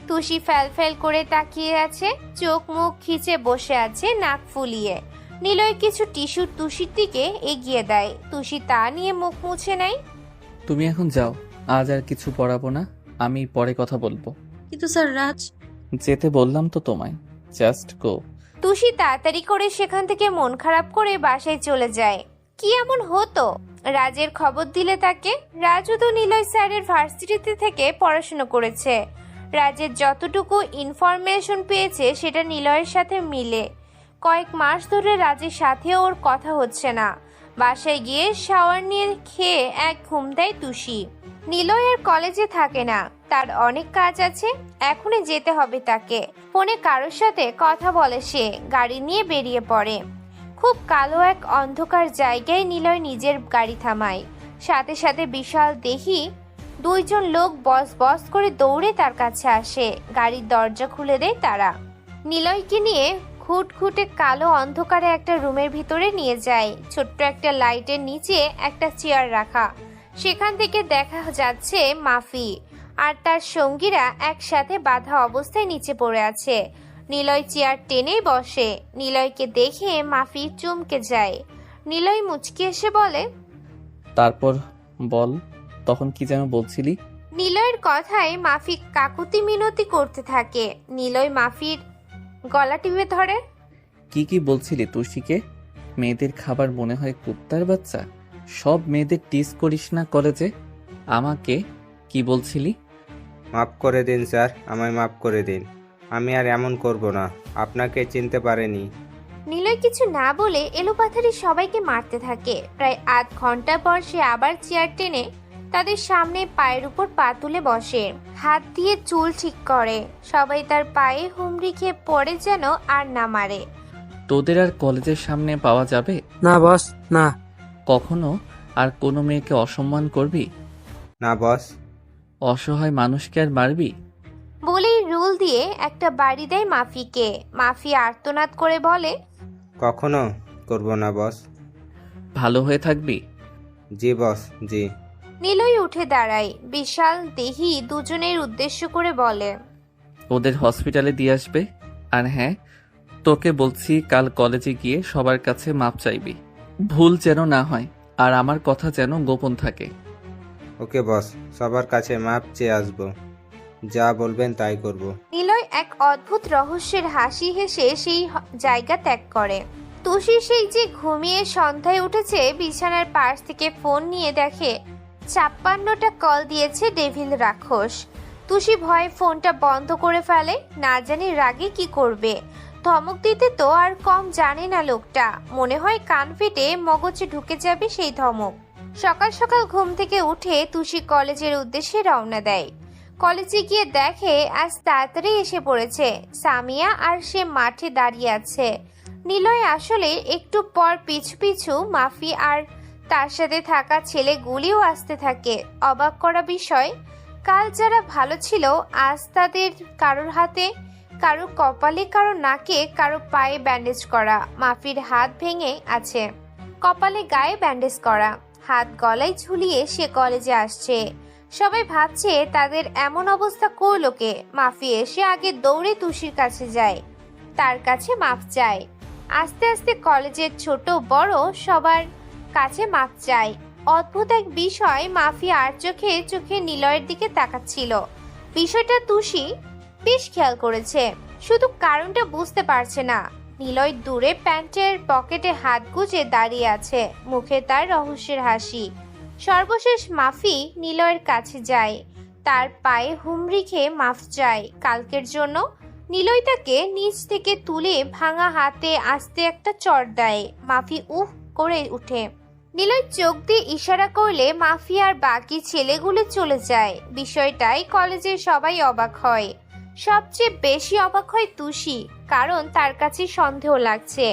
তুষি ফ্যাল করে তাকিয়ে আছে, চোখ মুখ খিচে বসে আছে নাক ফুলিয়ে। নিলয় কিছু টিস্যু তুষির দিকে এগিয়ে দেয়। তুষি তা নিয়ে মুখ মুছে নেয়। তুমি এখন যাও, আজ আর কিছু পড়াবো না, আমি পরে কথা বলবো। কিন্তু স্যার, রাজ... যেতে বললাম তো তোমায়, জাস্ট গো। তুষি তাড়াতাড়ি করে সেখান থেকে মন খারাপ করে বাসায় চলে যায়। কি এমন হতো? রাজের খবর দিলে তাকে। রাজু তো নিলয় স্যারের ভার্সিটিতে থেকে পড়াশোনা করেছে। রাজের যতটুকু ইনফরমেশন পেয়েছে সেটা নিলয়ের সাথে মিলে। কয়েক মাস ধরে রাজের সাথে ওর কথা হচ্ছে না। বাসায় গিয়ে শাওয়ার নিয়ে খেয়ে এক ঘুম দেয় তুষি। নিলয়ের কলেজে থাকে না, তার অনেক কাজ আছে, এখনই যেতে হবে তাকে। ফোনে কারোর সাথে কথা বলে সে, গাড়ি নিয়ে বেরিয়ে পড়ে। খুব কালো এক অন্ধকার জায়গায় নিলয় নিজের গাড়ি থামায়। সাথে সাথে বিশাল দেহি দুইজন লোক বস বস করে দৌড়ে তার কাছে আসে। গাড়ির দরজা খুলে দেয় তারা। নিলয়কে নিয়ে খুঁটখুটে কালো অন্ধকারে একটা রুমের ভিতরে নিয়ে যায়। ছোট্ট একটা লাইটের নিচে একটা চেয়ার রাখা, সেখান থেকে দেখা যাচ্ছে মাফি আর তার সঙ্গীরা একসাথে বাঁধা অবস্থায় নিচে পড়ে আছে। নিলয় চেয়ার টেনেই বসে। নিলয়কে দেখে মাফি চমকে যায়। নিলয় মুচকি এসে বলে। তারপর বল, তখন কি যেন বলছিলি? নিলয়ের কথায় মাফি কাকুতি মিনতি করতে থাকে। নিলয় মাফির গলা টিপে ধরে। কি বলছিলি তুষিকে? মেয়েদের খাবার মনে হয় কুত্তার বাচ্চা? সব মেয়েদের টিস করিস না কলেজে। আমাকে কি বলছিলি? মাফ করে দিন স্যার, আমায় মাফ করে দিন। আমি আর এমন করব না। আপনাকে চিনতে পারিনি। নিলয় কিছু না বলে এলোপাথারি সবাইকে মারতে থাকে। প্রায় আধ ঘন্টা পর সে আবার চেয়ার টেনে তাদের সামনে পায়ের উপর পা তুলে বসে, হাত দিয়ে চুল ঠিক করে। সবাই তার পায়ে হুমড়ি খেয়ে পড়ে যেন আর না মারে। তোদের আর কলেজের সামনে পাওয়া যাবে না বস, না। কখনো আর কোনো মেয়েকে অসম্মান করবি? না বস। অসহায় মানুষকে আর মারবি? বলেই রুল দিয়ে একটা বাড়ি দেয় মাফিকে। মাফি আর্তনাদ করে বলে, কখনো করব না বস। ভালো হয়ে থাকবি? জি বস, জি। নিলয় উঠে দাঁড়ায়। বিশাল দেহি দুজনের উদ্দেশ্য করে বলে, ওদের হসপিটালে দিয়ে আসবে। আর হ্যাঁ, তোকে বলছি কাল কলেজে গিয়ে সবার কাছে মাপ চাইবি। ভুল যেন না হয়, আর আমার কথা যেন গোপন থাকে। ওকে বস, সবার কাছে মাপ চেয়ে আসবো। যা বলবেন তাই করব। নিলয় এক অদ্ভুত রহস্যের হাসি হেসে সেই জায়গা ত্যাগ করে। তুষি সেই যে ঘুমিয়ে সন্ধ্যায় উঠেছে, বিছানার পাশ থেকে ফোন নিয়ে দেখে 56টা কল দিয়েছে ডেভিল রাক্ষস। তুষি ভয়ে ফোনটা বন্ধ করে ফেলে। না জানি রাগে কি করবে। ধমক দিতে তো আর কম জানে না লোকটা। মনে হয় কান ফেটে মগজে ঢুকে যাবে সেই ধমক। সকাল সকাল ঘুম থেকে উঠে তুষি কলেজের উদ্দেশ্যে রওনা দেয়। কলেজে গিয়ে দেখে আজ তাড়াতাড়ি এসে পড়েছে সামিয়া, আর সে মাঠে দাঁড়িয়ে আছে। নিলয় আসলে একটু পর পিছু পিছু মাফি আর তার সাথে থাকা ছেলেগুলিও আসতে থাকে। অবাক করা বিষয়, কাল যারা ভালো ছিল আজ তাদের কারোর হাতে, কারো কপালে, কারো নাকে, কারো পায়ে ব্যান্ডেজ করা। মাফির হাত ভেঙে আছে, কপালে গায়ে ব্যান্ডেজ করা, হাত গলায় ঝুলিয়ে সে কলেজে আসছে। সবাই ভাবছে তাদের এমন অবস্থা করলো কে। মাফি এসে আগে দৌড়ে তুষির কাছে যায়, তার কাছে মাফ চায়। আস্তে আস্তে কলেজের ছোট বড় সবার কাছে মাপ চাই। অদ্ভুত এক বিষয়, মাফি আর চোখে চোখে নিলয়ের দিকে তাকাচ্ছিল। বিষয়টা তুষি বেশ খেয়াল করেছে, শুধু কারণটা বুঝতে পারছে না। নিলয় দূরে প্যান্টের পকেটে হাত গুজে দাঁড়িয়ে আছে, মুখে তার রহস্যের হাসি। সর্বশেষ মাফি নিলয়ের কাছে যায়, তার পায়ে হুমড়ি খেয়ে মাফ চায় কালকের জন্য। নিলয় তাকে নিচ থেকে তুলে ভাঙা হাতে আস্তে একটা চড় দেয়। মাফি উফ করে উঠে। নিলয় চোখ দিয়ে ইশারা করলে মাফি আর বাকি ছেলেগুলো চলে যায়। বিষয়টাই কলেজের সবাই অবাক হয়। সবচেয়ে বেশি অবাক হয় তুষি, কারণ তার কাছে সন্দেহ লাগছে।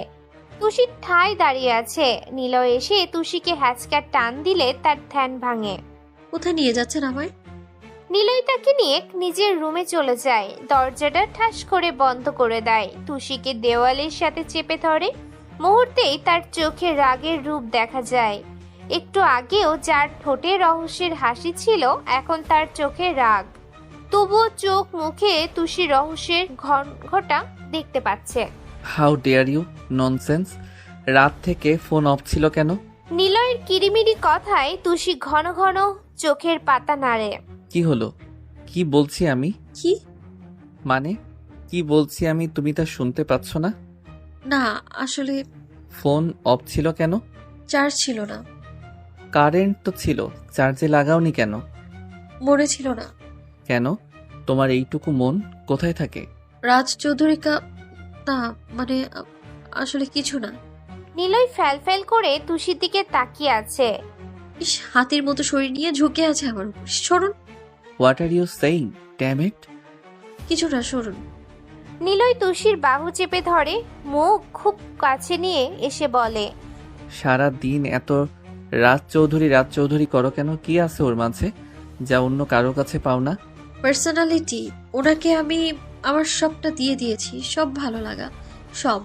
তুষি ঠায় দাঁড়িয়ে আছে। নিলয় এসে তুষিকে হ্যাচকা টান দিলে তার ধ্যান ভাঙে। কোথায় নিয়ে যাচ্ছেন আমায়? নিলয় তাকে নিয়ে নিজের রুমে চলে যায়, দরজাটা ঠাস করে বন্ধ করে দেয়। তুষিকে দেওয়ালের সাথে চেপে ধরে। মুহূর্তেই তার চোখে রাগের রূপ দেখা যায়। একটু আগেও যার ঠোঁটে রহস্যের হাসি ছিল, এখন তার চোখে রাগ। তবুও চোখ মুখে তুষি রহস্যের ঘটা দেখতে পাচ্ছে। How dare you, nonsense. রাত থেকে ফোন অফ ছিল কেন? নিলয়ের কিরিমিরি কথায় তুষি ঘন ঘন চোখের পাতা নাড়ে। কি হলো? কি বলছি আমি? কি মানে কি বলছি আমি, তুমি তা শুনতে পাচ্ছ না? না, আসলে ফোন অফ ছিল কেন? চার্জ ছিল না। কারেন্ট তো ছিল, চার্জে লাগাওনি কেন? মনে ছিল না। কেন? তোমার এইটুকু মন কোথায় থাকে? রাজ চৌধুরী না, মানে আসলে কিছু না। নিলয় ফ্যাল করে তুষির দিকে তাকিয়ে আছে। ইস, হাতির মতো শরীর নিয়ে ঝুঁকে আছে আমার উপর। সরুন। What are you saying, damn it? কিছু না, সরুন। নিলয় তুষির বাহু চেপে ধরে, মুখ খুব কাছে নিয়ে এসে বলে, সারা দিন এত রাজ চৌধুরী করো কেন? কি আছে ওর মাঝে যা অন্য কারো কাছে পাও না? পার্সোনালিটি। ওনাকে আমি আমার সবটা দিয়ে দিয়েছি, সব ভালো লাগা সব।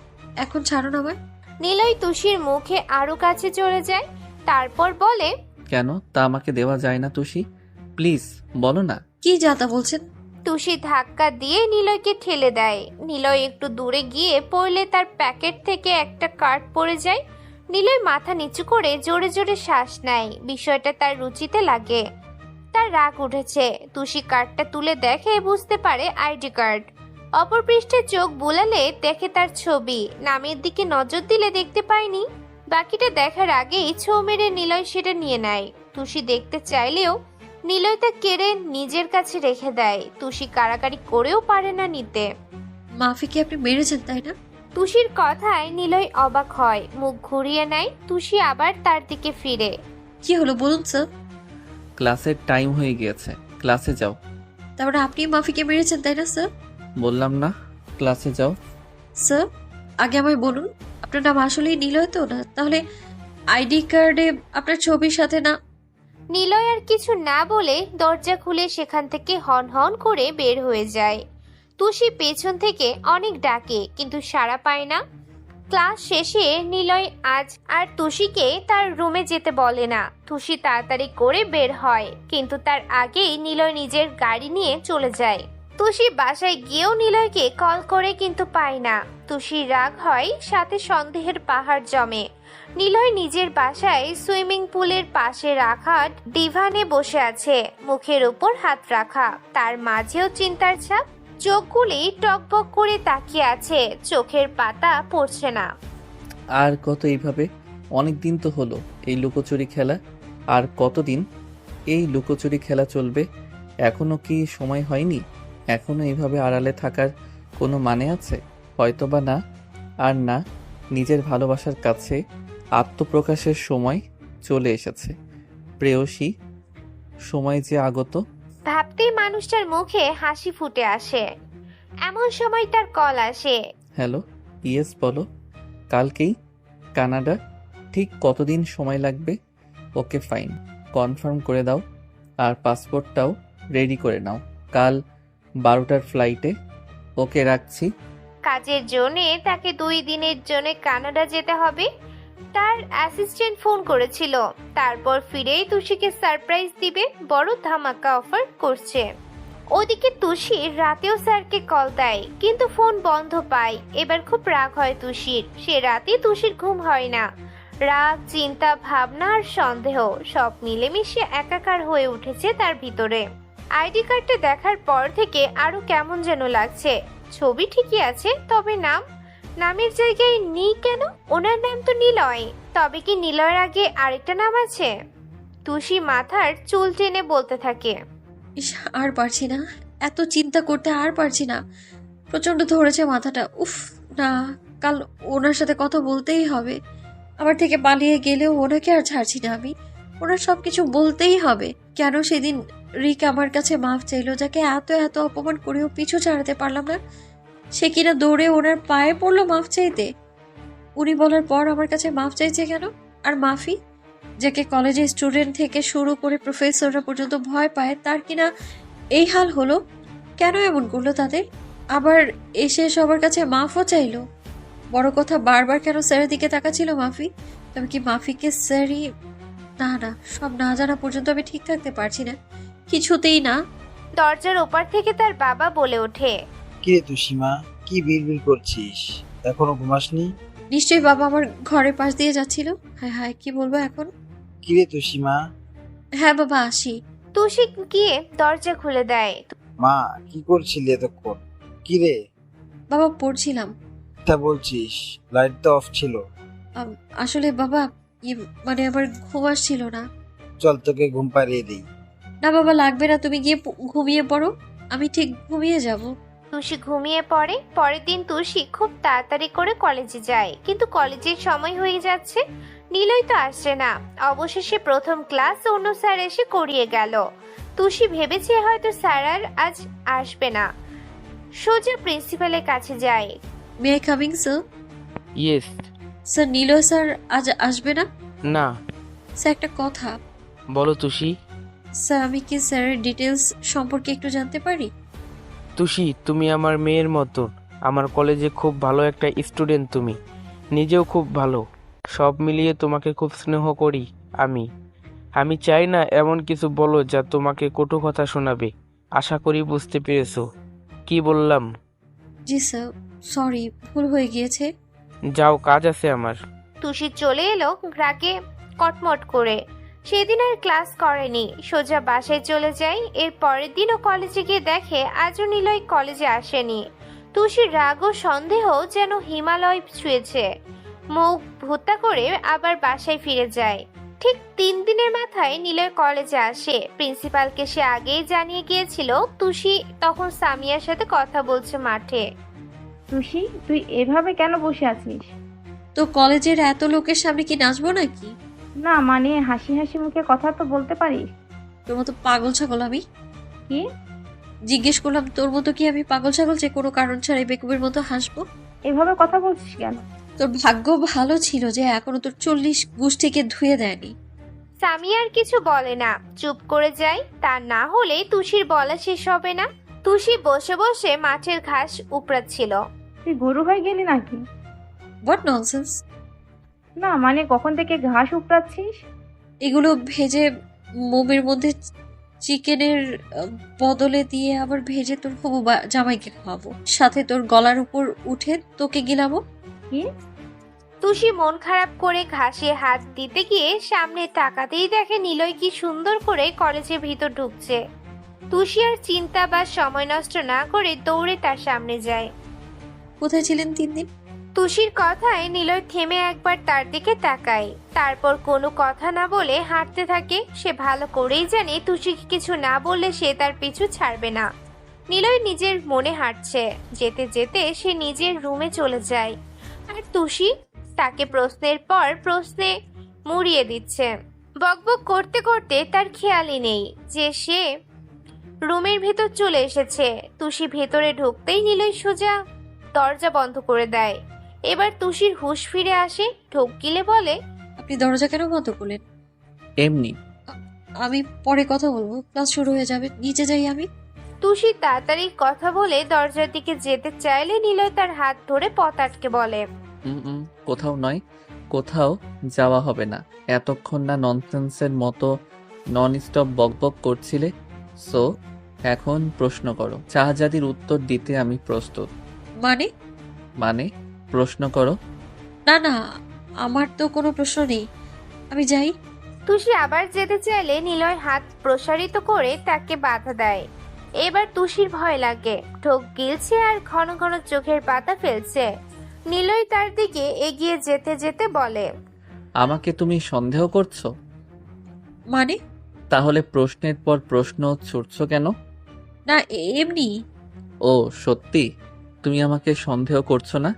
এখন ছাড়ুন আমায়। নিলয় তুষির মুখে আরো কাছে চলে যায়, তারপর বলে, কেন তা আমাকে দেওয়া যায় না তুষি? প্লিজ বলো না। কি যাতা বলছেন? তুষি ধাক্কা দিয়ে নিলয়কে ঠেলে দেয়। নিলয় একটু দূরে গিয়ে পড়লে তার প্যাকেট থেকে একটা কার্ড পড়ে যায়। নিলয় মাথা নিচু করে জোরে জোরে শ্বাস নেয়। বিষয়টা তার রুচিতে লাগে। তার রাগ উঠেছে। তুষি কার্ডটা তুলে দেখে, বুঝতে পারে আইডি কার্ড। অপর পৃষ্ঠে চোখ বুলালে দেখে তার ছবি। নামের দিকে নজর দিলে দেখতে পায়নি। বাকিটা দেখার আগেই ছোঁ মেরে নিলয় সেটা নিয়ে নেয়। তুষি দেখতে চাইলেও নিলয় তা কেড়ে নিজের কাছে রেখে দেয়। তুষি কাড়াকাড়ি করেও পারে না নিতে। মাফিকে আপনি মেরেছেন তাই না? তুষির কথায় নিলয় অবাক হয়, মুখ ঘুরিয়ে নেয়। তুষি আবার তার দিকে ফিরে। কি হলো বলুন স্যার। ক্লাসের টাইম হয়ে গিয়েছে, ক্লাসে যাও। তারপরে আপনি মাফিকে মেরেছেন তাই না স্যার? বললাম না ক্লাসে যাও। স্যার আগে আমায় বলুন, আপনার নাম আসলেই নিলয় তো না? তাহলে আইডি কার্ডে আপনার ছবির সাথে না? নিলয় আর কিছু না বলে দরজা খুলে সেখান থেকে হন হন করে বের হয়ে যায়। তুষি পেছন থেকে অনেক ডাকে, কিন্তু সাড়া পায় না। ক্লাস শেষে নিলয় আজ আর তুষিকে তার রুমে যেতে বলে না। তুষি তাড়াতাড়ি করে বের হয়, কিন্তু তার আগেই নিলয় নিজের গাড়ি নিয়ে চলে যায়। তুষি বাসায় গিয়েও নিলয়কে কল করে, কিন্তু পায় না। তুষির রাগ হয়, সাথে সন্দেহের পাহাড় জমে। নিলয় নিজের বাসায় সুইমিং পুলের পাশে রাখা ডিভানে বসে আছে, মুখের উপর হাত রাখা। তার মাঝেও চিন্তার ছাপ। চোখগুলি টকবক করে তাকিয়ে আছে, চোখের পাতা পড়ছে না। আর কত এইভাবে? অনেক দিন তো হলো এই লুকোচুরি খেলা। আর কতদিন এই লুকোচুরি খেলা চলবে? এখনো কি সময় হয়নি? এখনো এইভাবে আড়ালে থাকার কোনো মানে আছে? হয়তোবা না। আর না, নিজের ভালোবাসার কাছে আত্মপ্রকাশের সময় চলে এসেছে। প্রেয়সী, সময় যে আগত। ভাবতেই মানুষটার মুখে হাসি ফুটে আসে। এমন সময় তার কল আসে। হ্যালো, ইয়েস বলো। কালকেই কানাডা? ঠিক কতদিন সময় লাগবে? ওকে ফাইন, কনফার্ম করে দাও। আর পাসপোর্টটাও রেডি করে নাও, কাল 12টার ফ্লাইটে। ওকে, রাখছি। কাজের জন্যে তাকে 2 দিনের জন্য কানাডা যেতে হবে। তার অ্যাসিস্ট্যান্ট ফোন করেছিল, তারপর ফিরেই তুষিকে সারপ্রাইজ দিবে। বড় ধামাকা অফার করছে। ওদিকে তুষি রাতেও স্যারকে কল দেয়, কিন্তু ফোন বন্ধ পায়। এবার খুব রাগ হয় তুষির। সে রাতে তুষির ঘুম হয় না। রাগ, চিন্তা, ভাবনা আর সন্দেহ সব মিলেমিশে একাকার হয়ে উঠেছে তার ভিতরে। আইডি কার্ডটা দেখার পর থেকে আরো কেমন যেন লাগছে। ছবি ঠিকই আছে, তবে নামের জায়গায় নি কেন? ওনার নাম তো নিলয়। তবে কি নিলয়ের আগে আরেকটা নাম আছে? তুষি মাথার চুল টেনে বলতে থাকে, ইস, আর পারছি না, এত চিন্তা করতে আর পারছি না। প্রচন্ড ধরেছে মাথাটা। উফ না, কাল ওনার সাথে কথা বলতেই হবে। আমার থেকে পালিয়ে গেলেও ওনাকে আর ছাড়ছি না আমি। ওনার সবকিছু বলতেই হবে। কেন সেদিন রিক আমার কাছে মাফ চাইলো, যাকে এত এত অপমান করেও পিছু ছাড়াতে পারলাম না, সে কিনা দৌড়ে ওনার পায়ে পড়লো মাফ চাইতে। উনি বলার পর আমার কাছে মাফ চাইছে কেন? আর মাফি, যাকে কলেজে স্টুডেন্ট থেকে শুরু করে প্রফেসররা পর্যন্ত ভয় পায়, তার কিনা এই হাল হলো। কেন এমন করলো তাদের? আবার এসে সবার কাছে মাফও চাইলো। বড় কথা, বারবার কেন স্যারের দিকে তাকাচ্ছিল মাফি? তবে কি মাফিকে স্যারই? না না, সব না জানা পর্যন্ত আমি ঠিক থাকতে পারছি না, কিছুতেই না। দরজার ওপার থেকে তার বাবা বলে ওঠে, কিরে তুষিমা, কি বিড়বিড় করছিস? এখনো ঘুমাসনি? নিশ্চয়ই বাবা আমার ঘরের পাশ দিয়ে যাচ্ছিল। হায় হায়, কি বলবো এখন? কিরে তুষিমা? হ্যাঁ বাবা, আসি। তুষি গিয়ে দরজা খুলে দেয়। মা, কি করছিলি এতক্ষণ? কিরে? বাবা, পড়ছিলাম। তা বলছিস, লাইট তো অফ ছিল। আসলে বাবা, মানে আমার ঘুম আসছিল না। চল তোকে ঘুম পাড়িয়ে দিই। না বাবা, লাগবে না, তুমি গিয়ে ঘুমিয়ে পড়ো, আমি ঠিক ঘুমিয়ে যাব। তুষি ঘুমিয়ে পড়ে। পরের দিন তুষি খুব তাড়াতাড়ি করে কলেজে যায়, কিন্তু কলেজের সময় হয়ে যাচ্ছে। নিলয় তো আসছে না। অবশেষে প্রথম ক্লাস অন্য স্যার এসে করিয়ে গেল। তুষি ভেবেছে হয়তো স্যার আর আজ আসবে না। সোজা প্রিন্সিপালের কাছে যায়। May I coming sir? Yes. Sir, Niloy sir আজ আসবে না? না। স্যার, একটা কথা। বলো তুষি। স্যার, আমি কি স্যারের ডিটেলস সম্পর্কে একটু জানতে পারি? তুষি, তুমি আমার মেয়ের মতো। আমার কলেজে খুব ভালো একটা স্টুডেন্ট তুমি। নিজেও খুব ভালো। সব মিলিয়ে তোমাকে খুব স্নেহ করি আমি চাই না এমন কিছু বলো যা তোমাকে কটু কথা শোনাবে। আশা করি বুঝতে পেরেছো কি বললাম। জি স্যার, সরি, ভুল হয়ে গিয়েছে। যাও, কাজ আছে আমার। তুষি চলে এলো রাগে কটমট করে। সেদিন আর ক্লাস করেনি, সোজা বাসায় চলে যায়। এর পরের দিনও কলেজে গিয়ে দেখে আজও নিলয় কলেজে আসেনি। তুষির রাগ ও সন্দেহ যেন হিমালয় ছুঁয়েছে। মুখ ভুত্তা করে আবার বাসায় ফিরে যায়। ঠিক 3 দিনের মাথায় নিলয় কলেজে আসে। প্রিন্সিপালকে সে আগেই জানিয়ে গিয়েছিল। তুষি তখন সামিয়ার সাথে কথা বলছে মাঠে। তুষি, তুই এভাবে কেন বসে আছিস? তো কলেজের এত লোকের সামনে কি নাচবো নাকি? না মানে হাসি হাসি মুখে কথা তো বলতে পারিস। তোর মতো পাগল ছাগল আমি? কি? জিজ্ঞেস করলাম তোর মতো কি আমি পাগল ছাগল যে কোনো কারণ ছাড়াই বেকুবের মতো হাসবো? এভাবে কথা বলছিস কেন? তোর ভাগ্য ভালো ছিল যে এখনো তোর 40 গোষ্ঠীকে ধুয়ে দেয়নি। সামিয়ার কিছু বলে না, চুপ করে যায়। তা না হলে তুষির বলা শেষ হবে না। তুষি বসে বসে মাঠের ঘাস উপড়াচ্ছিল। তুই গরু হয়ে গেলি নাকি? What nonsense! না মানে কখন থেকে ঘাস উপড়াচ্ছিস? এগুলো ভেজে মোমের মধ্যে চিকেনের বদলে দিয়ে আবার ভেজে তোর হবু জামাইকে খাওয়াবো, সাথে তোর গলার উপর উঠে তোকে গিলাবো। কি? তুষি মন খারাপ করে ঘাসে হাত দিতে গিয়ে সামনে তাকাতেই দেখে নিলয় কি সুন্দর করে কলেজের ভিতর ঢুকছে। তুষি আর চিন্তা বা সময় নষ্ট না করে দৌড়ে তার সামনে যায়। কোথায় ছিলেন 3 দিন? তুষির কথায় নিলয় থেমে একবার তার দিকে তাকায়, তারপর কোনো কথা না বলে হাঁটতে থাকে। সে ভালো করেই জানে তুষিকে কিছু না বললে সে তার পিছু ছাড়বে না। নিলয় নিজের মনে হাঁটছে। যেতে যেতে সে নিজের রুমে চলে যায়। আর তুষি তাকে প্রশ্নের পর প্রশ্নে মুড়িয়ে দিচ্ছে। বকবক করতে করতে তার খেয়ালই নেই যে সে রুমের ভেতর চলে এসেছে। তুষি ভেতরে ঢুকতেই নিলয় সোজা দরজা বন্ধ করে দেয়। এবার তুষির হুঁশ ফিরে আসে, ঢোক গিলে বলে, আপনি দরজা কেন বন্ধ করলেন? এমনি। আমি পরে কথা বলবো, ক্লাস শুরু হয়ে যাবে, নিচে যাই আমি। তুষি তাড়াতাড়ি কথা বলে দরজার দিকে যেতে চাইলে নিলয় তার হাত ধরে পথ আটকে বলে, কোথাও নয়, কোথাও যাওয়া হবে না। এতক্ষণ না ননসেন্সের মতো নন স্টপ বকবক করছিলে, সো এখন প্রশ্ন করো। শাহজাদির উত্তর দিতে আমি প্রস্তুত। মানে প্রশ্ন করো। না না, আমার তো কোনো প্রশ্ন নেই, আমি যাই। তুষি আবার যেতে চাইলে নিলয় হাত প্রসারিত করে তাকে বাধা দেয়। এবার তুষির ভয় লাগে, ঢোক গিলছে আর ঘন ঘন চোখের পাতা ফেলছে। নিলয় তার দিকে এগিয়ে যেতে যেতে বলে, আমাকে তুমি সন্দেহ করছো? মানে? তাহলে প্রশ্নের পর প্রশ্ন ছুটছো কেন? না এমনি। ও সত্যি তুমি আমাকে সন্দেহ করছো না,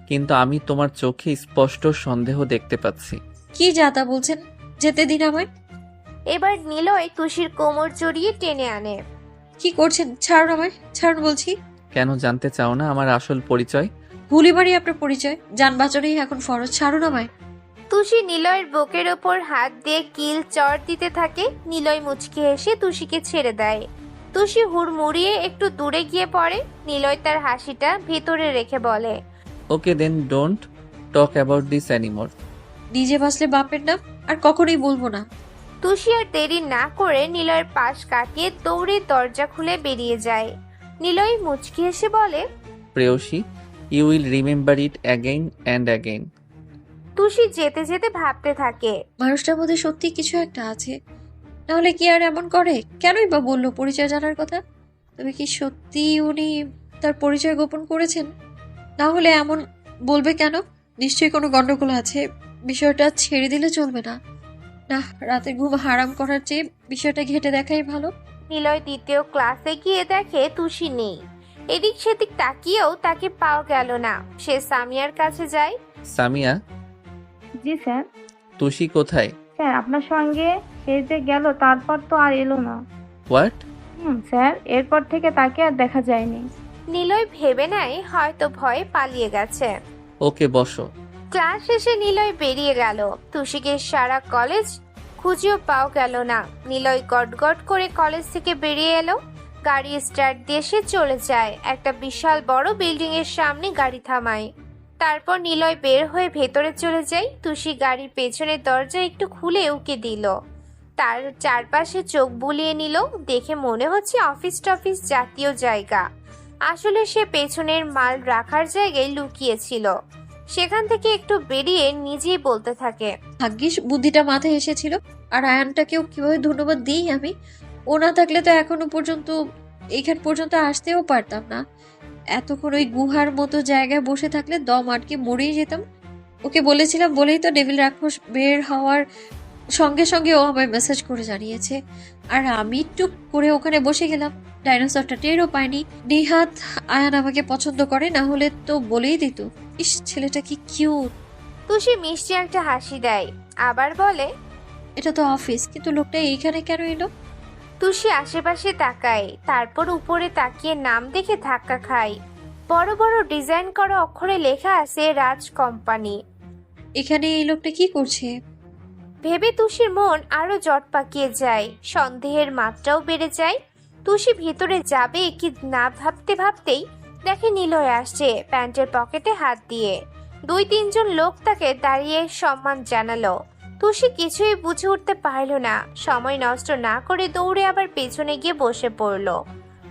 কিন্তু আমি তোমার চোখে স্পষ্ট সন্দেহ দেখতে পাচ্ছি। কি যা তা বলছেন, যেতে দিন আমায়। এবার নিলয় তুষির কোমর জড়িয়ে টেনে আনে। কি করছেন? ছাড়ুন আমায়, ছাড়ুন বলছি। কেন জানতে চাও না আমার আসল পরিচয়? গুলিবাড়ি আপনার পরিচয়, যান বাঁচানোই এখন ফরজ, ছাড়ুন আমায়। তুষি নিলয়ের বুকের ওপর হাত দিয়ে কিল চড় দিতে থাকে। নিলয় মুচকি হেসে তুষিকে ছেড়ে দেয়। তুষি হুড়মুড়িয়ে একটু দূরে গিয়ে পড়ে। নিলয় তার হাসিটা ভেতরে রেখে বলে, okay then don't talk about this anymore. নিজে বাঁচলে বাপের নাম আর কখনোই বলবো না। তুষি আর দেরি না করে নিলয়ের পাশ কাটিয়ে দৌড়ে দরজা খুলে বেরিয়ে যায়। নিলয় মুচকি হেসে বলে, প্রেয়সী, you will remember it again and again. Tushi যেতে যেতে ভাবতে থাকে, মানুষটার মধ্যে সত্যি কিছু একটা আছে, নাহলে কি আর এমন করে? কেনই বা বললো পরিচয় জানার কথা? তবে কি সত্যি উনি তার পরিচয় গোপন করেছেন? না হলে এমন বলবে কেন? নিশ্চয়ই কোনো গন্ডগোল আছে, বিষয়টা ছেড়ে দিলে চলবে না। না, রাতের ঘুম হারাম করার চেয়ে বিষয়টা ঘেঁটে দেখাই ভালো। নিলয় দ্বিতীয় ক্লাসে গিয়ে দেখে তুষি নেই। এদিক সেদিক তাকিয়েও তাকে পাওয়া গেল না। সে সামিয়ার কাছে যায়। সামিয়া, জি স্যার। তুষি কোথায়? স্যার আপনার সঙ্গে সে যে গেল তারপর তো আর এলো না। হোয়াট? স্যার এরপর থেকে তাকে আর দেখা যায়নি। নিলয় ভেবে নেয় হয়তো ভয়ে পালিয়ে গেছে। ওকে বসো। ক্লাস শেষে নিলয় বেরিয়ে গেল। তুষিকে সারা কলেজ খুঁজেও পাওয়া গেল না। নিলয় গটগট করে কলেজ থেকে বেরিয়ে এলো। গাড়ি স্টার্ট দিয়ে সে চলে যায়। একটা বিশাল বড় বিল্ডিং এর সামনে গাড়ি থামায়। তারপর নিলয় বের হয়ে ভেতরে চলে যায়। তুষি গাড়ির পেছনের দরজা একটু খুলে উকি দিল। তার চারপাশে চোখ বুলিয়ে নিল। দেখে মনে হচ্ছে অফিস টফিস জাতীয় জায়গা। আসলে সে পেছনের মাল রাখার জায়গায় লুকিয়েছিল। সেখান থেকে একটু বেরিয়ে নিজেই বলতে থাকে, ভাগ্যিস বুদ্ধিটা মাথায় এসেছিল। আর আয়ানটাকেও কিভাবে ধন্যবাদ দিই আমি। ও না থাকলে তো এখনো পর্যন্ত এইখান পর্যন্ত আসতেও পারতাম না। এতক্ষণ ওই গুহার মতো জায়গায় বসে থাকলে দম আটকে মরেই যেতাম। ওকে বলেছিলাম বলেই তো ডেভিল রাক্ষস বের হওয়ার সঙ্গে সঙ্গে ও আমায় মেসেজ করে জানিয়েছে। আর আমি টুক করে ওখানে বসে গেলাম। ডাইনোসরটা টেরও পায়নি। নিহাত আয়ান আমাকে পছন্দ করে, না হলে তো বলেই দিত। ইস, ছেলেটা কি কিউট। তুষি মিষ্টি একটা হাসি দেয়, আবার বলে, এটা তো অফিস, কিন্তু লোকটা এইখানে কেন এলো? তুষি আশেপাশে তাকায়, তারপর উপরে তাকিয়ে নাম দেখে ধাক্কা খায়। বড় বড় ডিজাইন করা অক্ষরে লেখা আছে রাজ কোম্পানি। এখানে এই লোকটা কি করছে? ভেবে তুষির মন আরো জট পাকিয়ে যায়, সন্দেহের মাত্রাও বেড়ে যায়। তুষি ভিতরে যাবে কি না ভাবতে ভাবতেই দেখে নিলয় আসছে প্যান্টের পকেটে হাত দিয়ে। 2-3 জন লোক তাকে দাঁড়িয়ে সম্মান জানালো। তুষি কিছুই বুঝে উঠতে পারল না, সময় নষ্ট না করে দৌড়ে আবার পেছনে গিয়ে বসে পড়ল।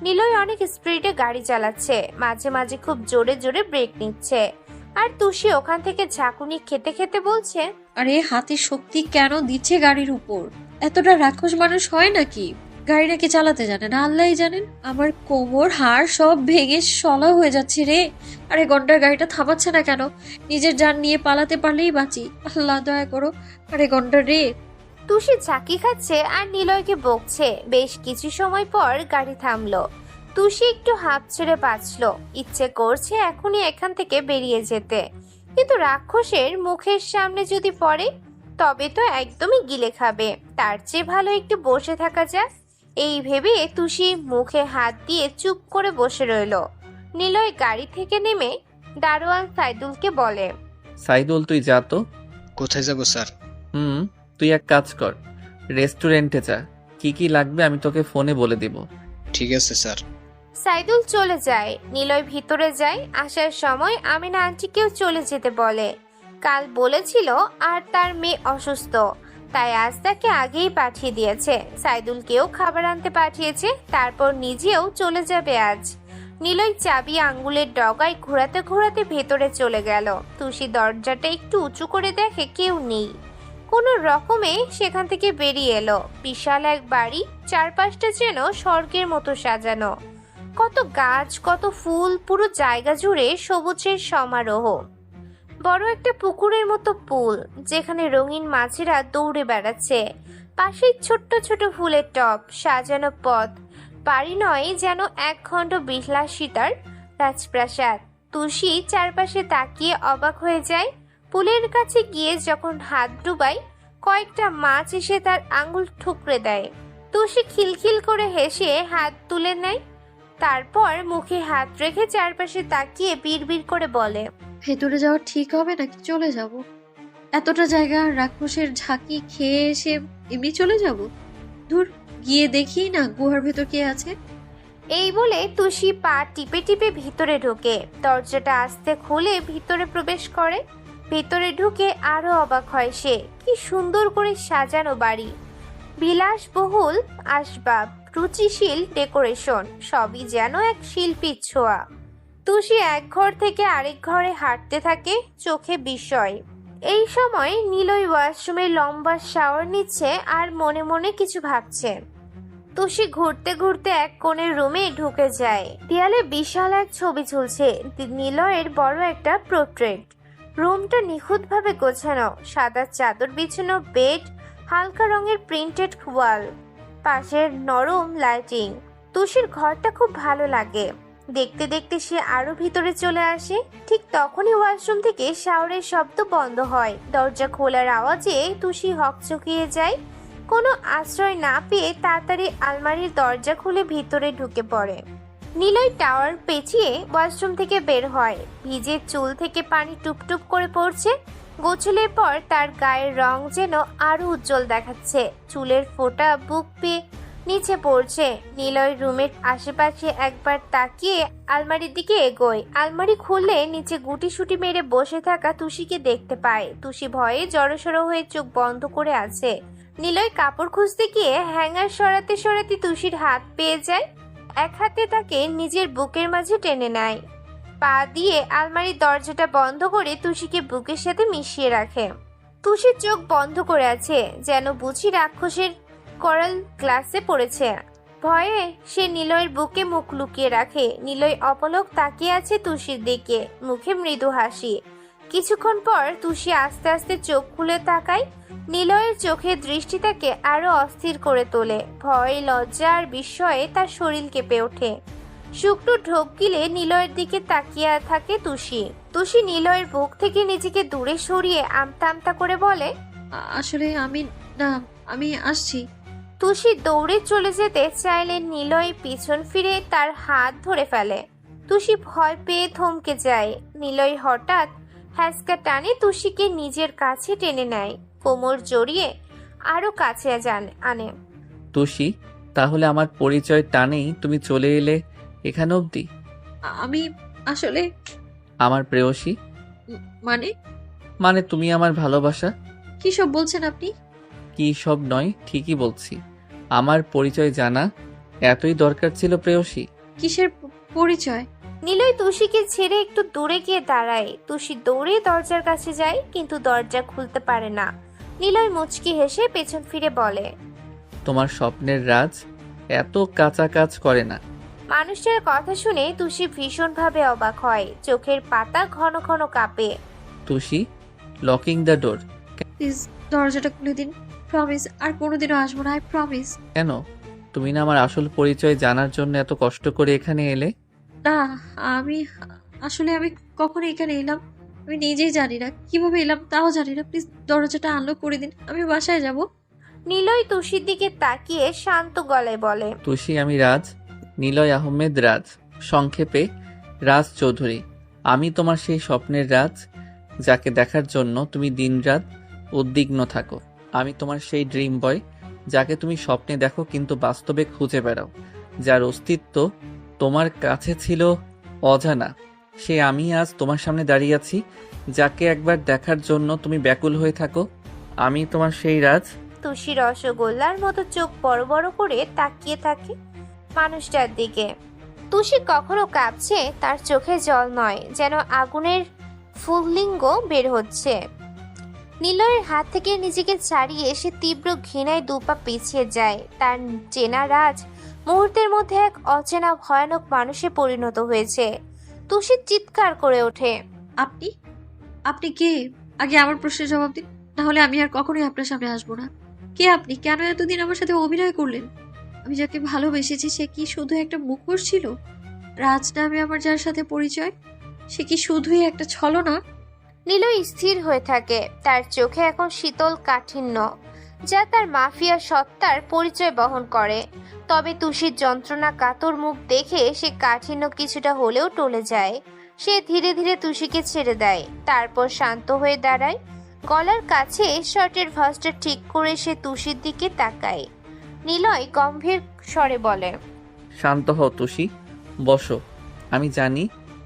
নিলয় অনেক স্পিডে গাড়ি চালাচ্ছে, মাঝে মাঝে খুব জোরে জোরে ব্রেক নিচ্ছে। আর তুষি ওখান থেকে ঝাঁকুনি খেতে খেতে বলছে, আরে হাতে শক্তি কেন দিচ্ছে গাড়ির উপর? এতটা রাক্ষস মানুষ হয় নাকি? গাড়ি নাকি চালাতে জানে না, আল্লাহই জানেন। আমার কোমর হাড় সব ভেঙে সলা হয়ে যাচ্ছে রে। আরে ঘন্টার গাড়িটা থামাচ্ছে না কেন? নিজের জান নিয়ে পালাতে পারলেই বাঁচি, আল্লাহ দয়া করো। আরে ঘন্টা রে। তুষি ঝাঁকি খাচ্ছে আর নিলয়কে বকছে। বেশ কিছু সময় পর গাড়ি থামলো। তুষি একটু হাঁপ ছেড়ে বাঁচল, ইচ্ছে করছে এখনই এখান থেকে বেরিয়ে যেতে, কিন্তু রাক্ষসের মুখের সামনে যদি পড়ে তবে তো একদমই গিলে খাবে। তার চেয়ে ভালো একটু বসে থাকা যাক। এই ভেবে তুষি মুখে হাত দিয়ে চুপ করে বসে রইল। নিলয় গাড়ি থেকে নেমে দারোয়ান সাইদুলকে বলে, সাইদুল, তুই যা তো। কোথায় যাব স্যার? তুই এক কাজ কর, রেস্টুরেন্টে যা। কি কি লাগবে আমি তোকে ফোনে বলে দিব। ঠিক আছে স্যার। সাইদুল চলে যায়, নিলয় ভিতরে যায়। আসার সময় আমিনা আন্টিকেও চলে যেতে বলে। কাল বলেছিল আর তার মেয়ে অসুস্থ, তাই আজ তাকে আগেই পাঠিয়ে দিয়েছে। সাইদুলকেও খাবার আনতে পাঠিয়েছে, তারপর নিজেও চলে যাবে আজ। নিলয় চাবি আঙ্গুলের ডগায় ঘোরাতে ঘোরাতে ভেতরে চলে গেল। তুষি দরজাটা একটু উঁচু করে দেখে কেউ নেই। কোনো রকমে সেখান থেকে বেরিয়ে এলো। বিশাল এক বাড়ি, চারপাশটা যেন স্বর্গের মতো সাজানো। কত গাছ, কত ফুল, পুরো জায়গা জুড়ে সবুজের সমারোহ। বড় একটা পুকুরের মতো পুল, যেখানে রঙিন মাছেরা দৌড়ে বেড়াচ্ছে। পাশেই ছোট্ট ছোট ফুলের টব, সাজানো পথ। বাড়ি নয়, যেন এক খণ্ড বিলাসিতার রাজপ্রাসাদ। তুষি চারপাশে তাকিয়ে অবাক হয়ে যায়। পুলের কাছে গিয়ে যখন হাত ডুবায়, কয়েকটা মাছ এসে তার আঙ্গুল ঠুকরে দেয়। তুষি খিলখিল করে হেসে হাত তুলে নেয়, তারপর মুখে হাত রেখে চারপাশে তাকিয়ে বিড়বিড় করে বলে, ভেতরে যাওয়া ঠিক হবে নাকি চলে যাব? এতটা জায়গা রাক্ষসের ঝাঁকি খেয়ে এসে এমনি চলে যাব? দূর, গিয়ে দেখি না গুহার ভেতর কে আছে। এই বলে তুষি পা টিপে টিপে ভিতরে ঢোকে। দরজাটা আস্তে খুলে ভিতরে প্রবেশ করে। ভিতরে ঢুকে আরো অবাক হয় সে। কি সুন্দর করে সাজানো বাড়ি, বিলাসবহুল আসবাব, রুচিশীল ডেকোরেশন, সবই যেন এক শিল্পীর ছোঁয়া। তুষি এক ঘর থেকে আরেক ঘরে হাঁটতে থাকে, চোখে বিস্ময়। এই সময় নিলয় ওয়াশরুমে লম্বা শাওয়ার নিচ্ছে আর মনে মনে কিছু ভাবছে। তুষি ঘুরতে ঘুরতে এক কোণের রুমে ঢুকে যায়। দেয়ালে বিশাল এক ছবি ঝুলছে, নিলয়ের বড় একটা পোর্ট্রেট। রুমটা নিখুঁতভাবে গোছানো, সাদা চাদর বিছানো বেড, হালকা রঙের প্রিন্টেড ওয়াল, পাশের নরম লাইটিং। তুষির ঘরটা খুব ভালো লাগে। দেখতে দেখতে সে আরো ভিতরে চলে আসে। ঠিক তখনই ওয়াশরুম থেকে শাওয়ারের শব্দ বন্ধ হয়। দরজা খোলার আওয়াজে তুষি হকচকিয়ে যায়। কোনো আশ্রয় না পেয়ে তাড়াতাড়ি আলমারির দরজা খুলে ভিতরে ঢুকে পড়ে। নিলয় টাওয়ার পেঁচিয়ে ওয়াশরুম থেকে বের হয়। ভিজে চুল থেকে পানি টুপটুপ করে পড়ছে। গোছলের পর তার গায়ের রং যেন আরো উজ্জ্বল দেখাচ্ছে। চুলের ফোঁটা বুক পেয়ে নিচে পড়ছে। নিলয় রুমের আশেপাশে একবার তাকিয়ে আলমারির দিকে এগোয়। আলমারি খুললে নিচে গুটিসুটি মেরে বসে থাকা তুষিকে দেখতে পায়। তুষি ভয়ে জড়সড় হয়ে চোখ বন্ধ করে আছে। নিলয় কাপড় খুঁজতে গিয়ে হ্যাঙ্গার সরাতে সরাতে তুষির হাত পেয়ে যায়। এক হাতে তাকে নিজের বুকের মাঝে টেনে নেয়। পা দিয়ে আলমারির দরজাটা বন্ধ করে তুষিকে বুকের সাথে মিশিয়ে রাখে। তুষির চোখ বন্ধ করে আছে, যেন বুঝি রাক্ষসের করাল গ্লাসে পড়েছে। ভয়ে সে নিলয়ের বুকে মুখ লুকিয়ে রাখে। নিলয় অপলক তাকিয়ে আছে তুষির দিকে, মুখে মৃদু হাসি। কিছুক্ষণ পর তুষি আস্তে আস্তে চোখ খুলে তাকায়। নিলয়ের চোখের দৃষ্টি তাকে আরো অস্থির করে তোলে। ভয়, লজ্জা আর বিস্ময়ে তার শরীর কেঁপে ওঠে। শুকনো ঢোক গিলে নিলয়ের দিকে তাকিয়ে থাকে তুষি। তুষি নিলয়ের বুক থেকে নিজেকে দূরে সরিয়ে আমতা আমতা করে বলে, আসলে আমি আসছি। তুষি দৌড়ে চলে যেতে চাইলে নিলয় পিছন ফিরে তার হাত ধরে ফেলে। তুষি ভয় পেয়ে থমকে যায়। নিলয় হঠাৎ হ্যাঁচকা টানে তুষিকে নিজের কাছে টেনে নেয়, কোমর জড়িয়ে আরো কাছে আনে। তুষি, তাহলে আমার পরিচয় টানেই তুমি চলে এলে এখানে অবধি? আমি আসলে আমার প্রেয়সী মানে তুমি আমার ভালোবাসা। কি সব বলছেন আপনি? কি সব নয়, ঠিকই বলছি। আমার পরিচয় জানা এতই দরকার ছিল প্রেয়সী? কিসের পরিচয়? নিলয় তুষিকে ছেড়ে একটু দূরে গিয়ে দাঁড়ায়। তুষি দৌড়ে দরজার কাছে যায়, কিন্তু দরজা খুলতে পারে না। নিলয় মুচকি হেসে পেছন ফিরে বলে, তোমার স্বপ্নের রাজ এত কাঁচা কাজ করে না। মানুষটার কথা শুনে তুষি ভীষণভাবে অবাক হয়, চোখের পাতা ঘন ঘন কাঁপে। Tushi, locking the door. Please দরজাটা খুলে দিন, প্রমিস আর কোনোদিনও আসবো না, আই প্রমিস। কেন? তুমি না আমার আসল পরিচয় জানার জন্য এত কষ্ট করে এখানে এলে? না, আমি কখনো এখানে এলাম আমি নিজেই জানি না, কিভাবে এলাম তাও জানি না। প্লিজ দরজাটা আনলক করে দিন, আমি বাসায় যাব। নিলয় তুষির দিকে তাকিয়ে শান্ত গলায় বলে, তুষি, আমি রাজ, নিলয় আহমেদ রাজ, সংক্ষেপে রাজ চৌধুরী। আমি তোমার সেই স্বপ্নের রাজ যাকে দেখার জন্য তুমি দিনরাত উদ্বিগ্ন থাকো। আমি তোমার সেই ড্রিম বয় যাকে তুমি স্বপ্নে দেখো কিন্তু বাস্তবে খুঁজে বেড়াও, যার অস্তিত্ব তোমার কাছে ছিল অজানা। সে আমি আজ তোমার সামনে দাঁড়িয়ে আছি, যাকে একবার দেখার জন্য তুমি ব্যাকুল হয়ে থাকো। আমি তোমার সেই রাজ। তুষি রসগোল্লার মতো চোখ বড় বড় করে তাকিয়ে থাকে মানুষটার দিকে। তুষি কখনো কাঁপছে, তার চোখে জল নয়, যেন আগুনের ফুললিঙ্গ বের হচ্ছে। নিলয়ের হাত থেকে নিজেকে ছাড়িয়ে সে তীব্র ঘৃণায় দুপা পিছিয়ে যায়। তার চেনা রাজ মুহূর্তের মধ্যে এক অচেনা ভয়ানক মানুষে পরিণত হয়েছে। তুষি চিৎকার করে ওঠে, আপনি কে? আগে আমার প্রশ্নের জবাব দিন, তাহলে আমি আর কখনোই আপনার সামনে আসবো না। কে আপনি? কেন এতদিন আমার সাথে অভিনয় করলেন? আমি যাকে ভালোবেসেছি সে কি শুধু একটা মুখোশ ছিল? রাজ নামে আমার যার সাথে পরিচয়, সে কি শুধুই একটা ছলনা? নিলয় স্থির হয়ে থাকে, তার চোখে এখন শীতল কাঠিন্য, যা তার মাফিয়া সত্তার পরিচয় বহন করে। তবে তুষির যন্ত্রণা কাতর মুখ দেখে সে কাঠিন্য কিছুটা হলেও টলে যায়। সে ধীরে ধীরে তুষিকে ছেড়ে দেয়, তারপর শান্ত হয়ে দাঁড়ায়। গলার কাছে শার্টের ভাঁজটা ঠিক করে সে তুষির দিকে তাকায়। নিলয় গম্ভীর স্বরে বলে, শান্ত হও তুষি, বসো। আমি জানি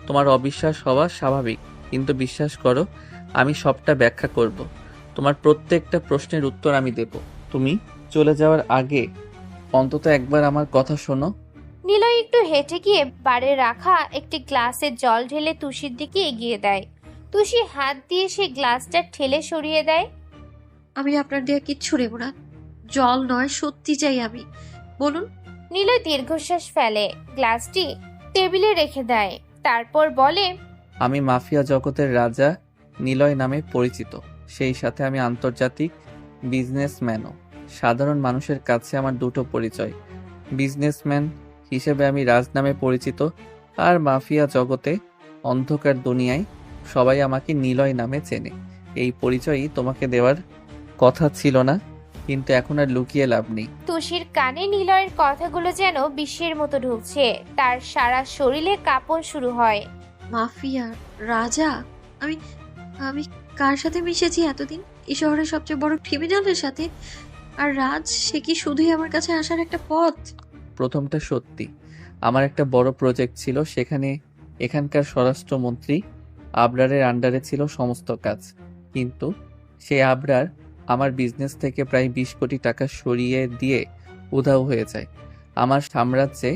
তোমার অবিশ্বাস হওয়া স্বাভাবিক, কিন্তু বিশ্বাস করো, আমি সবটা ব্যাখ্যা করব। তোমার প্রত্যেকটা প্রশ্নের উত্তর আমি দেব। তুমি চলে যাওয়ার আগে অন্তত একবার আমার কথা শোনো। নিলয় একটু হেঁটে গিয়ে বারে রাখা একটি গ্লাসে জল ঢেলে তুষির দিকে এগিয়ে দেয়। তুষি হাত দিয়ে সে গ্লাসটা ঠেলে সরিয়ে দেয়। আমি আপনার দেয়া কিচ্ছু নেব না, জল নয়, সত্যি চাই আমি, বলুন। নিলয় দীর্ঘশ্বাস ফেলে, গ্লাসটি টেবিলে রেখে দেয়, তারপর বলে, আমি মাফিয়া জগতের রাজা নিলয় নামে পরিচিত, সেই সাথে আমি আন্তর্জাতিক বিজনেসম্যানও। সাধারণ মানুষের কাছে আমার দুটো পরিচয়। বিজনেসম্যান হিসেবে আমি রাজ নামে পরিচিত, আর মাফিয়া জগতে, অন্ধকার দুনিয়ায় সবাই আমাকে নিলয় নামে চেনে। এই পরিচয়ই তোমাকে দেওয়ার কথা ছিল না, কিন্তু এখন আর লুকিয়ে লাভ নেই। তুষির কানে নিলয়ের কথাগুলো যেন বিষের মতো ঢুকছে, তার সারা শরীরে কাঁপন শুরু হয়। মাফিয়া রাজা? আমি আমি কার সাথে মিশেছি এতদিন? এই শহরের সবচেয়ে বড় ক্রিমিনালের সাথে। আর রাজ, সে কি শুধুই আমার কাছে আসার একটা পথ? প্রথমটা সত্যি। আমার একটা বড় প্রজেক্ট ছিল, সেখানে এখানকার স্বরাষ্ট্রমন্ত্রী আবরারের আন্ডারে ছিল সমস্ত কাজ, কিন্তু সেই আবরার আমার বিজনেস থেকে প্রায় 20 কোটি টাকা সরিয়ে দিয়ে উধাও হয়ে যায়। আমার সাম্রাজ্যে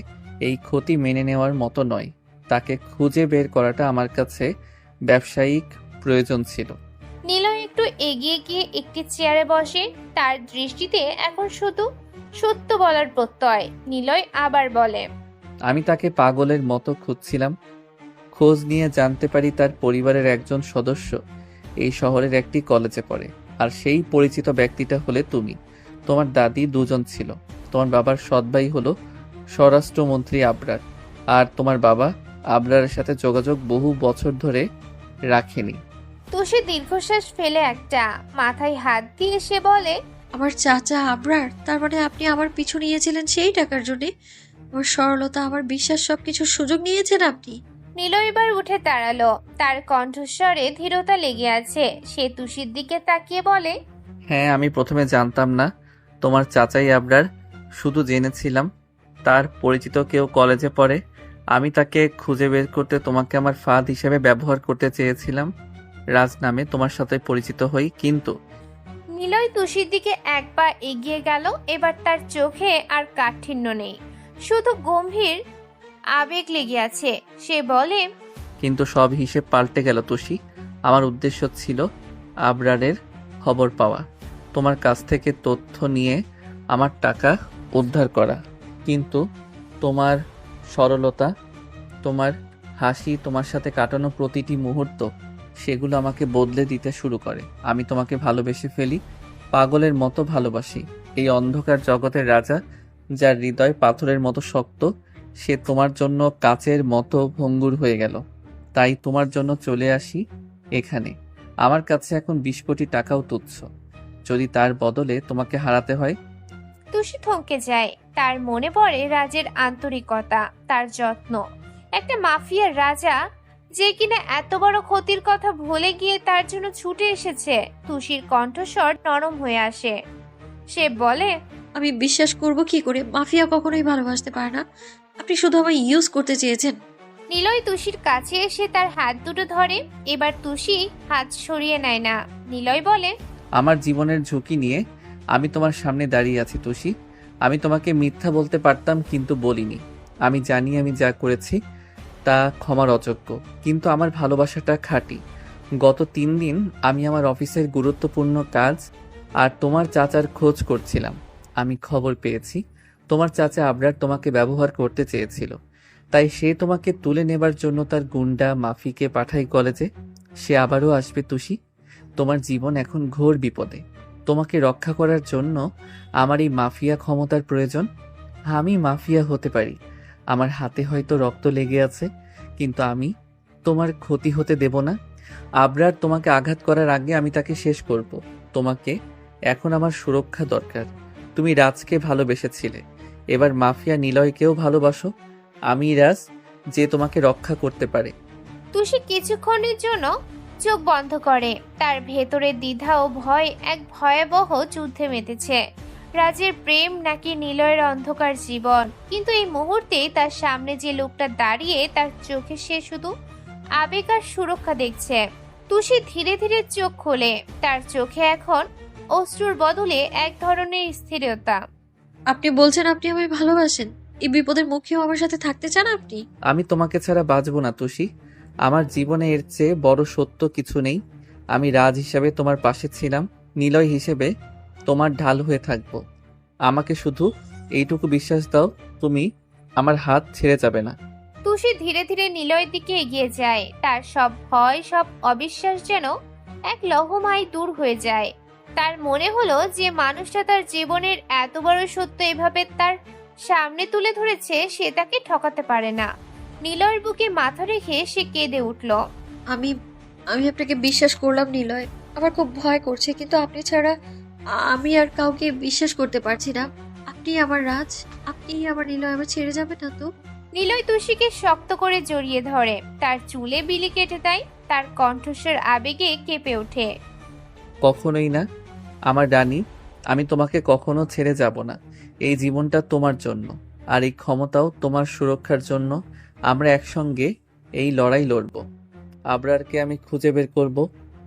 এই ক্ষতি মেনে নেওয়ার মতো নয়। তাকে খুঁজে বের করাটা আমার কাছে ব্যবসায়িক প্রয়োজন ছিল। নিলয় একটু এগিয়ে গিয়ে একটি চেয়ারে বসে। তার দৃষ্টিতে এখন শুধু সত্য বলার প্রত্যয়। নিলয় আবার বলে, আমি তাকে পাগলের মতো খুঁজছিলাম। খোঁজ নিয়ে জানতে পারি তার পরিবারের একজন সদস্য এই শহরের একটি কলেজে পড়ে, আর সেই পরিচিত ব্যক্তিটা হলে তুমি। তোমার দাদি দুজন ছিল। তোমার বাবার সৎ ভাই হলো স্বরাষ্ট্রমন্ত্রী আবরার, আর তোমার বাবা আবরারের সাথে যোগাযোগ বহু বছর ধরে রাখেনি। তুষি দীর্ঘশ্বাস ফেলে একটা মাথায় হাত দিয়ে সে বলে, আমার চাচা আবরার, তার মানে আপনি আমার পিছু নিয়েছিলেন সেই টাকার জন্যে? আমার সরলতা, আমার বিশ্বাস, সবকিছুর সুযোগ নিয়েছেন আপনি। নিলয় এবার উঠে দাঁড়ালো। তার কণ্ঠস্বরে ধীরতা লেগে আছে। সে তুষির দিকে তাকিয়ে বলে, হ্যাঁ, আমি প্রথমে জানতাম না তোমার চাচাই আবরার, শুধু জেনেছিলাম তার পরিচিত কেউ কলেজে পড়ে। আমি তাকে খুঁজে বের করতে তোমাকে আমার ফাঁদ হিসেবে ব্যবহার করতে চেয়েছিলাম। রাজ নামে তোমার সাথে পরিচিত হই, কিন্তু নিলয় তুষির দিকে এক পা এগিয়ে গেল। এবার তার চোখে আর কাঠিন্য নেই, শুধু গম্ভীর আবেগ লেগে আছে। সে বলে, কিন্তু সব হিসেব পাল্টে গেল তুষি। আমার উদ্দেশ্য ছিল আবরারের খবর পাওয়া, তোমার কাছ থেকে তথ্য নিয়ে আমার টাকা উদ্ধার করা। কিন্তু তোমার সরলতা, তোমার হাসি, তোমার সাথে কাটানো প্রতিটি মুহূর্ত, সেগুলো আমাকে বদলে দিতে শুরু করে। আমি তোমাকে ভালোবেসে ফেলি, পাগলের মতো ভালোবাসি। এই অন্ধকার জগতের রাজা, যার হৃদয় পাথরের মতো শক্ত, সে তোমার জন্য কাচের মতো ভঙ্গুর হয়ে গেল। তাই তোমার জন্য চলে আসি এখানে। আমার কাছে এখন 20 কোটি টাকাও তুচ্ছ, যদি তার বদলে তোমাকে হারাতে হয়। তুষি থমকে যায়। তার মনে পড়ে রাজের আন্তরিকতা, তার যত্ন। একটা মাফিয়ার রাজা যে কিনা এত বড় ক্ষতির কথা ভুলে গিয়ে তার জন্য ছুটে এসেছে। তুষির কণ্ঠস্বর নরম হয়ে আসে। সে বলে, আমি বিশ্বাস করব কি করে? মাফিয়া কখনোই ভালোবাসতে পারে না। আপনি শুধু আমায় ইউজ করতে চেয়েছেন। নিলয় তুষির কাছে এসে তার হাত দুটো ধরে। এবার তুষি হাত সরিয়ে নেয় না। নিলয় বলে, আমার জীবনের ঝুঁকি নিয়ে আমি তোমার সামনে দাঁড়িয়ে আছি তুষি। আমি তোমাকে মিথ্যা বলতে পারতাম, কিন্তু বলিনি। আমি জানি আমি যা করেছি তা ক্ষমার অযোগ্য, কিন্তু আমার ভালোবাসাটা খাঁটি। গত 3 দিন আমি আমার অফিসের গুরুত্বপূর্ণ কাজ আর তোমার চাচার খোঁজ করছিলাম। আমি খবর পেয়েছি তোমার চাচা আবরার তোমাকে ব্যবহার করতে চেয়েছিল, তাই সে তোমাকে তুলে নেবার জন্য তার গুন্ডা মাফিকে পাঠাই কলেজে। সে আবারও আসবে তুষি। তোমার জীবন এখন ঘোর বিপদে। তোমাকে রক্ষা করার জন্য আমার এই মাফিয়া ক্ষমতার প্রয়োজন। আমি মাফিয়া হতে পারি, আমার হাতে হয়তো রক্ত লেগে আছে, কিন্তু আমি তোমার ক্ষতি হতে দেব না। আবরার তোমাকে আঘাত করার আগে আমি তাকে শেষ করব। তোমাকে এখন আমার সুরক্ষা দরকার। তুমি রাজকে ভালোবেসেছিলে, এবার মাফিয়া নিলয়কেও ভালোবাসো। আমি রাজ, যে তোমাকে রক্ষা করতে পারে। তুষি কিছুক্ষণের জন্য চোখ বন্ধ করে। তার ভেতরে দ্বিধা ও ভয় এক ভয়াবহ যুদ্ধে মেতেছে। রাজের প্রেম নাকি নিলয়ের অন্ধকার জীবন। কিন্তু এই মুহূর্তে তার সামনে যে লোকটা দাঁড়িয়ে, তার চোখে সে শুধু আবেগ আর সুরক্ষা দেখছে। তুষি ধীরে ধীরে চোখ খোলে। তার চোখে এখন অশ্রুর বদলে এক ধরনের স্থিরতা। আপনি বলছেন আপনি আমায় ভালোবাসেন? এই বিপদের মুখেও আমার সাথে থাকতে চান আপনি? আমি তোমাকে ছাড়া বাঁচবো না তুষি। আমার জীবনে এর চেয়ে বড় সত্য কিছু নেই। আমি রাজ হিসেবে তোমার পাশে ছিলাম, নিলয় হিসেবে তোমার ঢাল হয়ে থাকবো। আমাকে শুধু এইটুকু বিশ্বাস দাও, তুমি আমার হাত ছেড়ে যাবে না। তুষি ধীরে ধীরে নিলয়ের দিকে এগিয়ে যায়। তার সব ভয়, সব অবিশ্বাস যেন এক লহমায় দূর হয়ে যায়। তার মনে হলো যে মানুষটা তার জীবনের এত বড় সত্য এভাবে তার সামনে তুলে ধরেছে, সে তাকে ঠকাতে পারে না। নিলয়ের বুকে মাথা রেখে সে কেঁদে উঠল। আমি আমি আপনাকে বিশ্বাস করলাম নিলয়। আমার খুব ভয় করছে, কিন্তু আপনি ছাড়া আমি আর কাউকে বিশ্বাস করতে পারছি না। আপনি আমার রাজ, আপনি আমার নিলয়। আমার ছেড়ে যাবে না তো? নিলয় তুষিকে শক্ত করে জড়িয়ে ধরে। তার চুলে বিলি কেটে দেয়। তার কণ্ঠস্বর আবেগে কেঁপে ওঠে। কখনোই না আমার রানী, আমি তোমাকে কখনো ছেড়ে যাব না। এই জীবনটা তোমার জন্য, আর এই ক্ষমতাও তোমার সুরক্ষার জন্য। আমরা একসঙ্গে এই লড়াই লড়ব। আবরারকে আমি খুঁজে বের করব,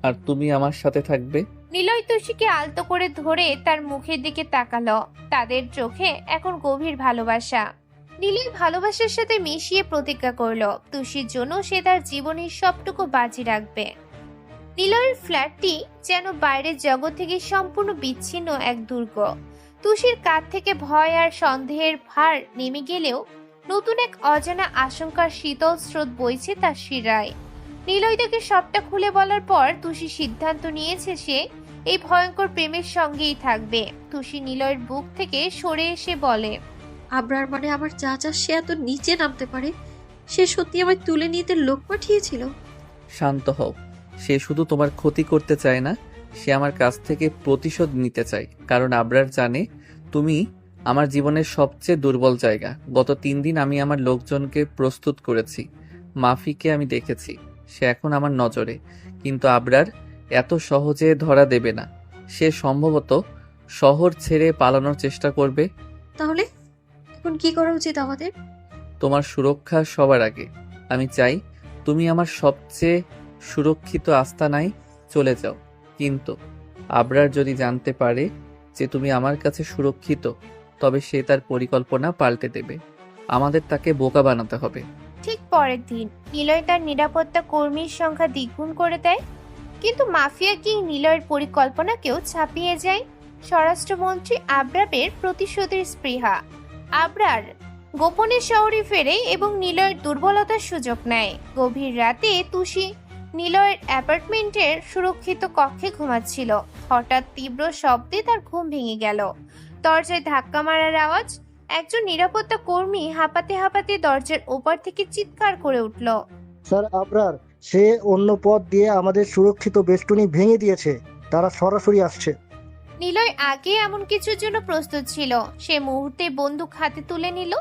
আর তুমি আমার সাথে থাকবে। নিলয় তুষিকে আলতো করে ধরে তার মুখের দিকে তাকালো। তাদের চোখে এখন গভীর ভালোবাসা। নিলয় ভালোবাসার সাথে মিশিয়ে প্রতিজ্ঞা করলো তুষির জন্য সে তার জীবনের সবটুকু বাজি রাখবে। নিলয়ের ফ্ল্যাটটি যেন বাইরের জগৎ থেকে সম্পূর্ণ বিচ্ছিন্ন এক দুর্গ। তুষির কাঁধ থেকে ভয় আর সন্দেহের ভার নেমে গেলেও নতুন এক অজানা আশঙ্কার শীতল স্রোত বইছে তার শিরায়। নিলয় তাকে সবটা খুলে বলার পর তুষি সিদ্ধান্ত নিয়েছে সে এই ভয়ঙ্কর প্রেমের সঙ্গেই থাকবে। তুষি নিলয়ের বুক থেকে সরে এসে বলে, আবরার মানে আমার চাচা, সে এত নিচে নামতে পারে? সে সত্যি আমায় তুলে নিতে লোক পাঠিয়েছিল? শান্ত হও। সে শুধু তোমার ক্ষতি করতে চায় না, সে আমার কাছ থেকে প্রতিশোধ নিতে চায়। কারণ আবরার জানে তুমি আমার জীবনের সবচেয়ে দুর্বল জায়গা। গত 3 দিন আমি আমার লোকজনকে প্রস্তুত করেছি। মাফিকে আমি দেখেছি, সে এখন আমার নজরে। কিন্তু আবরার এত সহজে ধরা দেবে না। সে সম্ভবত শহর ছেড়ে পালানোর চেষ্টা করবে। তাহলে এখন কি করা উচিত আমাদের? তোমার সুরক্ষা সবার আগে। আমি চাই তুমি আমার সবচেয়ে সুরক্ষিত আস্তানায় চলে যাও। কিন্তু আবরার যদি জানতে পারে যে তুমি আমার কাছে সুরক্ষিত, তবে সে তার পরিকল্পনা পাল্টে দেবে। আমাদের তাকে বোকা বানাতে হবে। ঠিক পরের দিন নিলয় তার নিরাপত্তা কর্মীর সংখ্যা দ্বিগুণ করে দেয়। কিন্তু মাফিয়া কি নিলয়ের পরিকল্পনাকেও ছাপিয়ে যায়? স্বরাষ্ট্রমন্ত্রী আবরারের প্রতিশোধের স্পৃহা। আবরার গোপনে শহরে ফেরে এবং নিলয়ের দুর্বলতার সুযোগ নেয়। গভীর রাতে তুষি নিলয়ের অ্যাপার্টমেন্টের সুরক্ষিত কক্ষে ঘুমাচ্ছিল। হঠাৎ তীব্র শব্দে তার ঘুম ভেঙে গেল। দরজায় ধাক্কা মারার আওয়াজ। একজন নিরাপত্তা কর্মী হাঁপাতে হাঁপাতে দরজার ওপার থেকে চিৎকার করে উঠল, স্যার আবরার, সে অন্য পথ দিয়ে আমাদের সুরক্ষিত বেষ্টনী ভেঙে দিয়েছে। তারা সরাসরি আসছে। নিলয় আগে এমন কিছুর জন্য প্রস্তুত ছিল। সে মুহূর্তে বন্দুক হাতে তুলে নিল,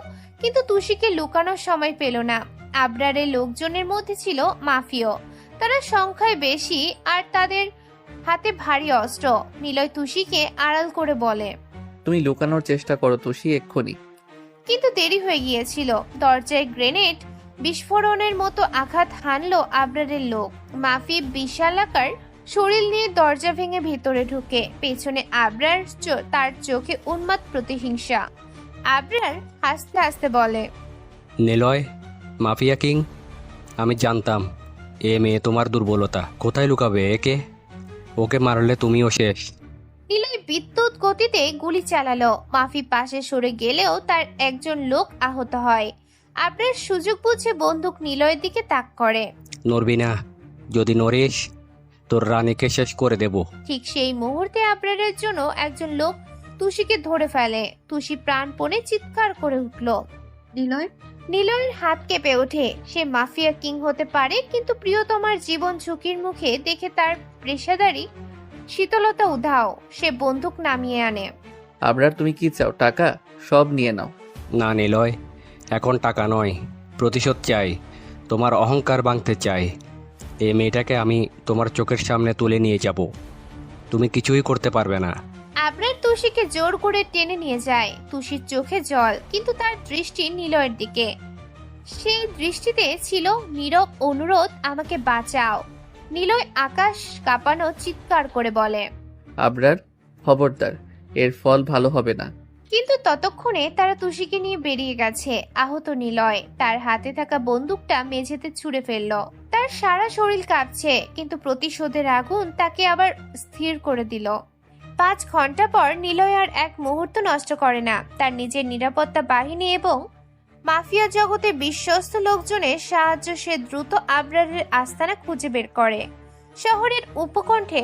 কিন্তু তুষিকে লুকানোর সময় পেল না। আবরারের লোকজনের মধ্যে ছিল মাফিও। তারা সংখ্যায় বেশি আর তাদের হাতে ভারী অস্ত্র। নিলয় তুষিকে আড়াল করে বলে, তুমি লুকানোর চেষ্টা করো তুষি, এক্ষুনি। কিন্তু দেরি হয়ে গিয়েছিল। দরজায় গ্রেনেড বিস্ফোরণের মতো আঘাত হানলো আবরারের লোক। মাফি বিশালাকার শরীর নিয়ে দরজা ভেঙে ভেতরে ঢুকে। পেছনে আবরার, তার চোখে উন্মাদ প্রতিহিংসা। আবরার হাসতে হাসতে বলে, নিলয়, মাফিয়া কিং, আমি জানতাম এ মেয়ে তোমার দুর্বলতা। কোথায় লুকাবে একে? ওকে মারলে তুমিও শেষ। নিলয় বিদ্যুৎ গতিতে গুলি চালালো। মাফি পাশে সরে গেলেও তার একজন লোক আহত হয়। আবরার সুযোগ বুঝে বন্দুক নিলয়ের দিকে তাক করে। নড়বি না, যদি নড়িস তোর রানীকে শেষ করে দেব। ঠিক সেই মুহূর্তে আবরারের জন্য একজন লোক তুষিকে ধরে ফেলে। তুষি প্রাণপণে চিৎকার করে উঠল। নিলয়? নিলয়ের হাত কেঁপে ওঠে। সে মাফিয়া কিং হতে পারে, কিন্তু প্রিয়তমার জীবন ঝুঁকির মুখে দেখে তার পেশাদারি শীতলতা উধাও। সে বন্দুক নামিয়ে আনে। আবরার, তুমি কি চাও? টাকা? সব নিয়ে নাও। না নিলয়, এখন টাকা নয়, প্রতিশোধ চাই। তোমার অহংকার ভাঙতে চাই। এই মেয়েটাকে আমি তোমার চোখের সামনে তুলে নিয়ে যাব। তুমি কিছুই করতে পারবে না। আবরার তুষিকে জোর করে টেনে নিয়ে যায়। তুষির চোখে জল, কিন্তু তার দৃষ্টি নিলয়ের দিকে। সেই দৃষ্টিতে ছিল নীরব অনুরোধ, আমাকে বাঁচাও। নিলয় আকাশ কাঁপানো চিৎকার করে বলে, আবরার, খবরদার, এর ফল ভালো হবে না। কিন্তু ততক্ষণে তারা তুষিকে নিয়ে বেরিয়ে গেছে। আহত নিলয় তার হাতে থাকা বন্দুকটা মেঝেতে ছুঁড়ে ফেলল। তার সারা শরীর কাঁপছে, কিন্তু প্রতিশোধের আগুন তাকে আবার স্থির করে দিল। 5 ঘন্টা পর নিলয় আর এক মুহূর্ত নষ্ট করে না। তার নিজের নিরাপত্তা বাহিনী এবং মাফিয়া জগতে বিশ্বস্ত লোকজনের সাহায্য সে দ্রুত আবরারের আস্তানা খুঁজে বের করে। শহরের উপকণ্ঠে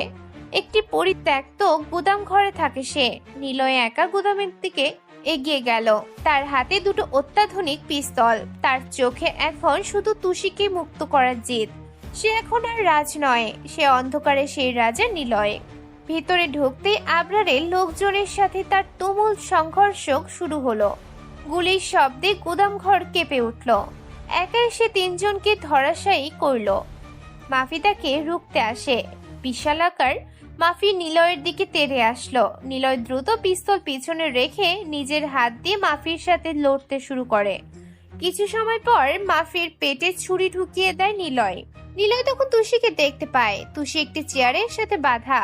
একটি পরিত্যক্ত গুদাম ঘরে থাকে সে। নিলয় একা গুদামের দিকে এগিয়ে গেল। তার হাতে 2টো অত্যাধুনিক পিস্তল। তার চোখে এখন শুধু তুষিকে মুক্ত করার জেদ। সে এখন আর রাজ নয়, সে অন্ধকারে সেই রাজা নিলয়। ভিতরে ঢুকতে আবরারের লোকজনের সাথে তার তুমুল সংঘর্ষ শুরু হলো। গুলির শব্দে গুদাম ঘর কেঁপে উঠল। একা এসে 3 জনকে ধরাশায়ী করল। মাফি তাকে রুখতে আসে। বিশালাকার মাফি নিলয়ের দিকে তেড়ে আসলো। নিলয় দ্রুত পিস্তল পিছনে রেখে নিজের হাত দিয়ে মাফির সাথে লড়তে শুরু করে। কিছু সময় পর মাফির পেটে ছুরি ঢুকিয়ে দেয় নিলয়। নিলয় তখন তুষিকে দেখতে পায়। তুষি একটি চেয়ারের সাথে বাঁধা,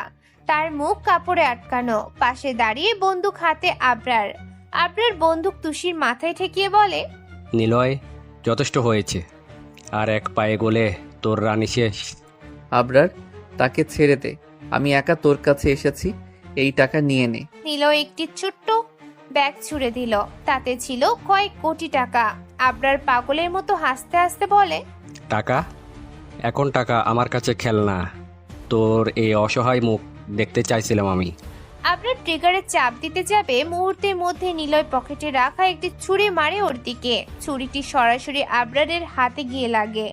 তার মুখ কাপড়ে আটকানো। পাশে দাঁড়িয়ে বন্দুক হাতে আবরার। আবরার বন্দুক তুষির মাথায় ঠেকিয়ে বলে, নিলয়, যথেষ্ট হয়েছে। আর এক পায়ে গলে তোর রানী শেষ। আবরার, তাকে ছেড়ে দে। আমি একা তোর কাছে এসেছি, এই টাকা নিয়ে নে। নিলয় একটি ছোট্ট ব্যাগ ছুঁড়ে দিল, তাতে ছিল কয়েক কোটি টাকা। আবরার পাগলের মতো হাসতে হাসতে বলে, টাকা? এখন টাকা আমার কাছে খেলনা। তোর এই অসহায় মুখ দেখতে চাইছিলাম আমি। আবরার ট্রিগারে চাপ দিতে যাবে, মুহূর্তের মধ্যে নিলয় পকেটে রাখা একটি ছুরি মারে ওর দিকে। ছুরিটি সরাসরি আবরারের হাতে গিয়ে লাগে,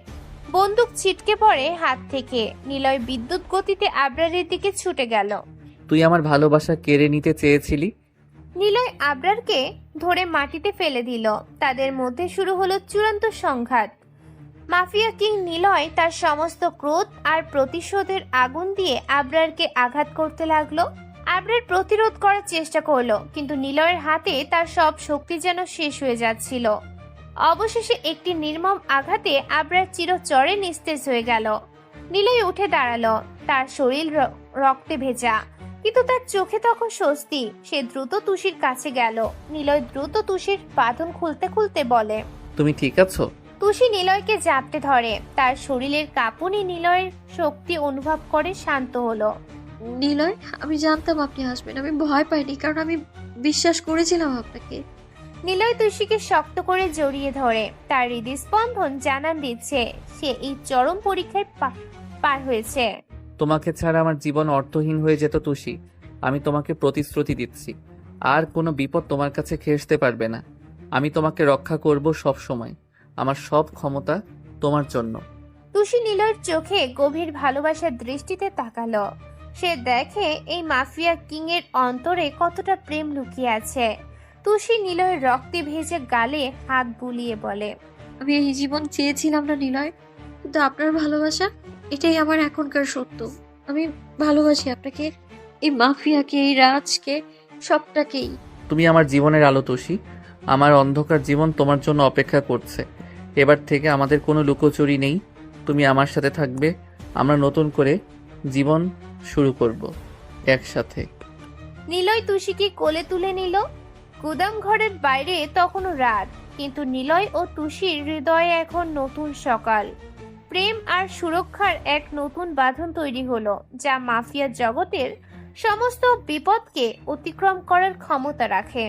বন্দুক ছিটকে পড়ে হাত থেকে। নিলয় বিদ্যুৎ গতিতে আবরারের দিকে ছুটে গেল। তুই আমার ভালোবাসা কেড়ে নিতে চেয়েছিলি। নিলয় আবরারকে ধরে মাটিতে ফেলে দিল। তাদের মধ্যে শুরু হলো চূড়ান্ত সংঘাত। মাফিয়া কিং নিলয় তার সমস্ত ক্রোধ আর প্রতিশোধের আগুন দিয়ে আবরারকে আঘাত করতে লাগলো। আবরার প্রতিরোধ করার চেষ্টা করলো, কিন্তু নিলয়ের হাতে তার সব শক্তি যেন শেষ হয়ে যাচ্ছিল। অবশেষে একটি নির্মম আঘাতে আবরার চিরচরে নিস্তেজ হয়ে গেল। নিলয় উঠে দাঁড়ালো, তার শরীর রক্তে ভেজা, কিন্তু তার চোখে তখন স্বস্তি। সে দ্রুত তুষির কাছে গেল। নিলয় দ্রুত তুষির বাঁধন খুলতে খুলতে বলে, তুমি ঠিক আছো? তুষি নিলয়কে জাপটে ধরে, তার শরীরের কাঁপুনি নিলয়ের শক্তি অনুভব করে শান্ত হলো। নিলয়, আমি জানতাম আপনি আসবেন। আমি ভয় পাইনি, কারণ আমি বিশ্বাস করেছিলাম আপনাকে। নিলয় তুষিকে শক্ত করে জড়িয়ে ধরে, তার হৃদস্পন্দন জানান দিচ্ছে সে এই চরম পরীক্ষায় পার হয়েছে। তোমাকে ছাড়া আমার জীবন অর্থহীন হয়ে যেত তুষি। আমি তোমাকে প্রতিশ্রুতি দিচ্ছি, আর কোনো বিপদ তোমার কাছে ঘেঁষতে পারবে না। আমি তোমাকে রক্ষা করব সব সময়। আমার সব ক্ষমতা তোমার জন্য। তুষি নিলয়ের চোখে গভীর ভালোবাসার দৃষ্টিতে তাকালো। সে দেখে এই মাফিয়া কিং এর অন্তরে কতটা প্রেম লুকিয়ে আছে। তুষি নিলয়ের রক্তে ভেজে গালে হাত বুলিয়ে বলে, আমি এই জীবন চেয়েছিলাম না নিলয়, কিন্তু আপনার ভালোবাসা, এটাই আমার এখনকার সত্য। আমি ভালোবাসি আপনাকে, এই মাফিয়াকে, এই রাজকে, সবটাকেই। তুমি আমার জীবনের আলো তুষি। আমার অন্ধকার জীবন তোমার জন্য অপেক্ষা করছে। এবার থেকে আমাদের কোনো লুকোচুরি নেই। তুমি আমার সাথে থাকবে। আমরা নতুন করে জীবন শুরু করব একসাথে। নিলয় তুষিকে কোলে তুলে নিল। গুদাম ঘরের বাইরে তখনও রাত, কিন্তু নিলয় ও তুষির হৃদয়ে এখন নতুন সকাল। প্রেম আর সুরক্ষার এক নতুন বাঁধন তৈরি হলো, যা মাফিয়া জগতের সমস্ত বিপদকে অতিক্রম করার ক্ষমতা রাখে।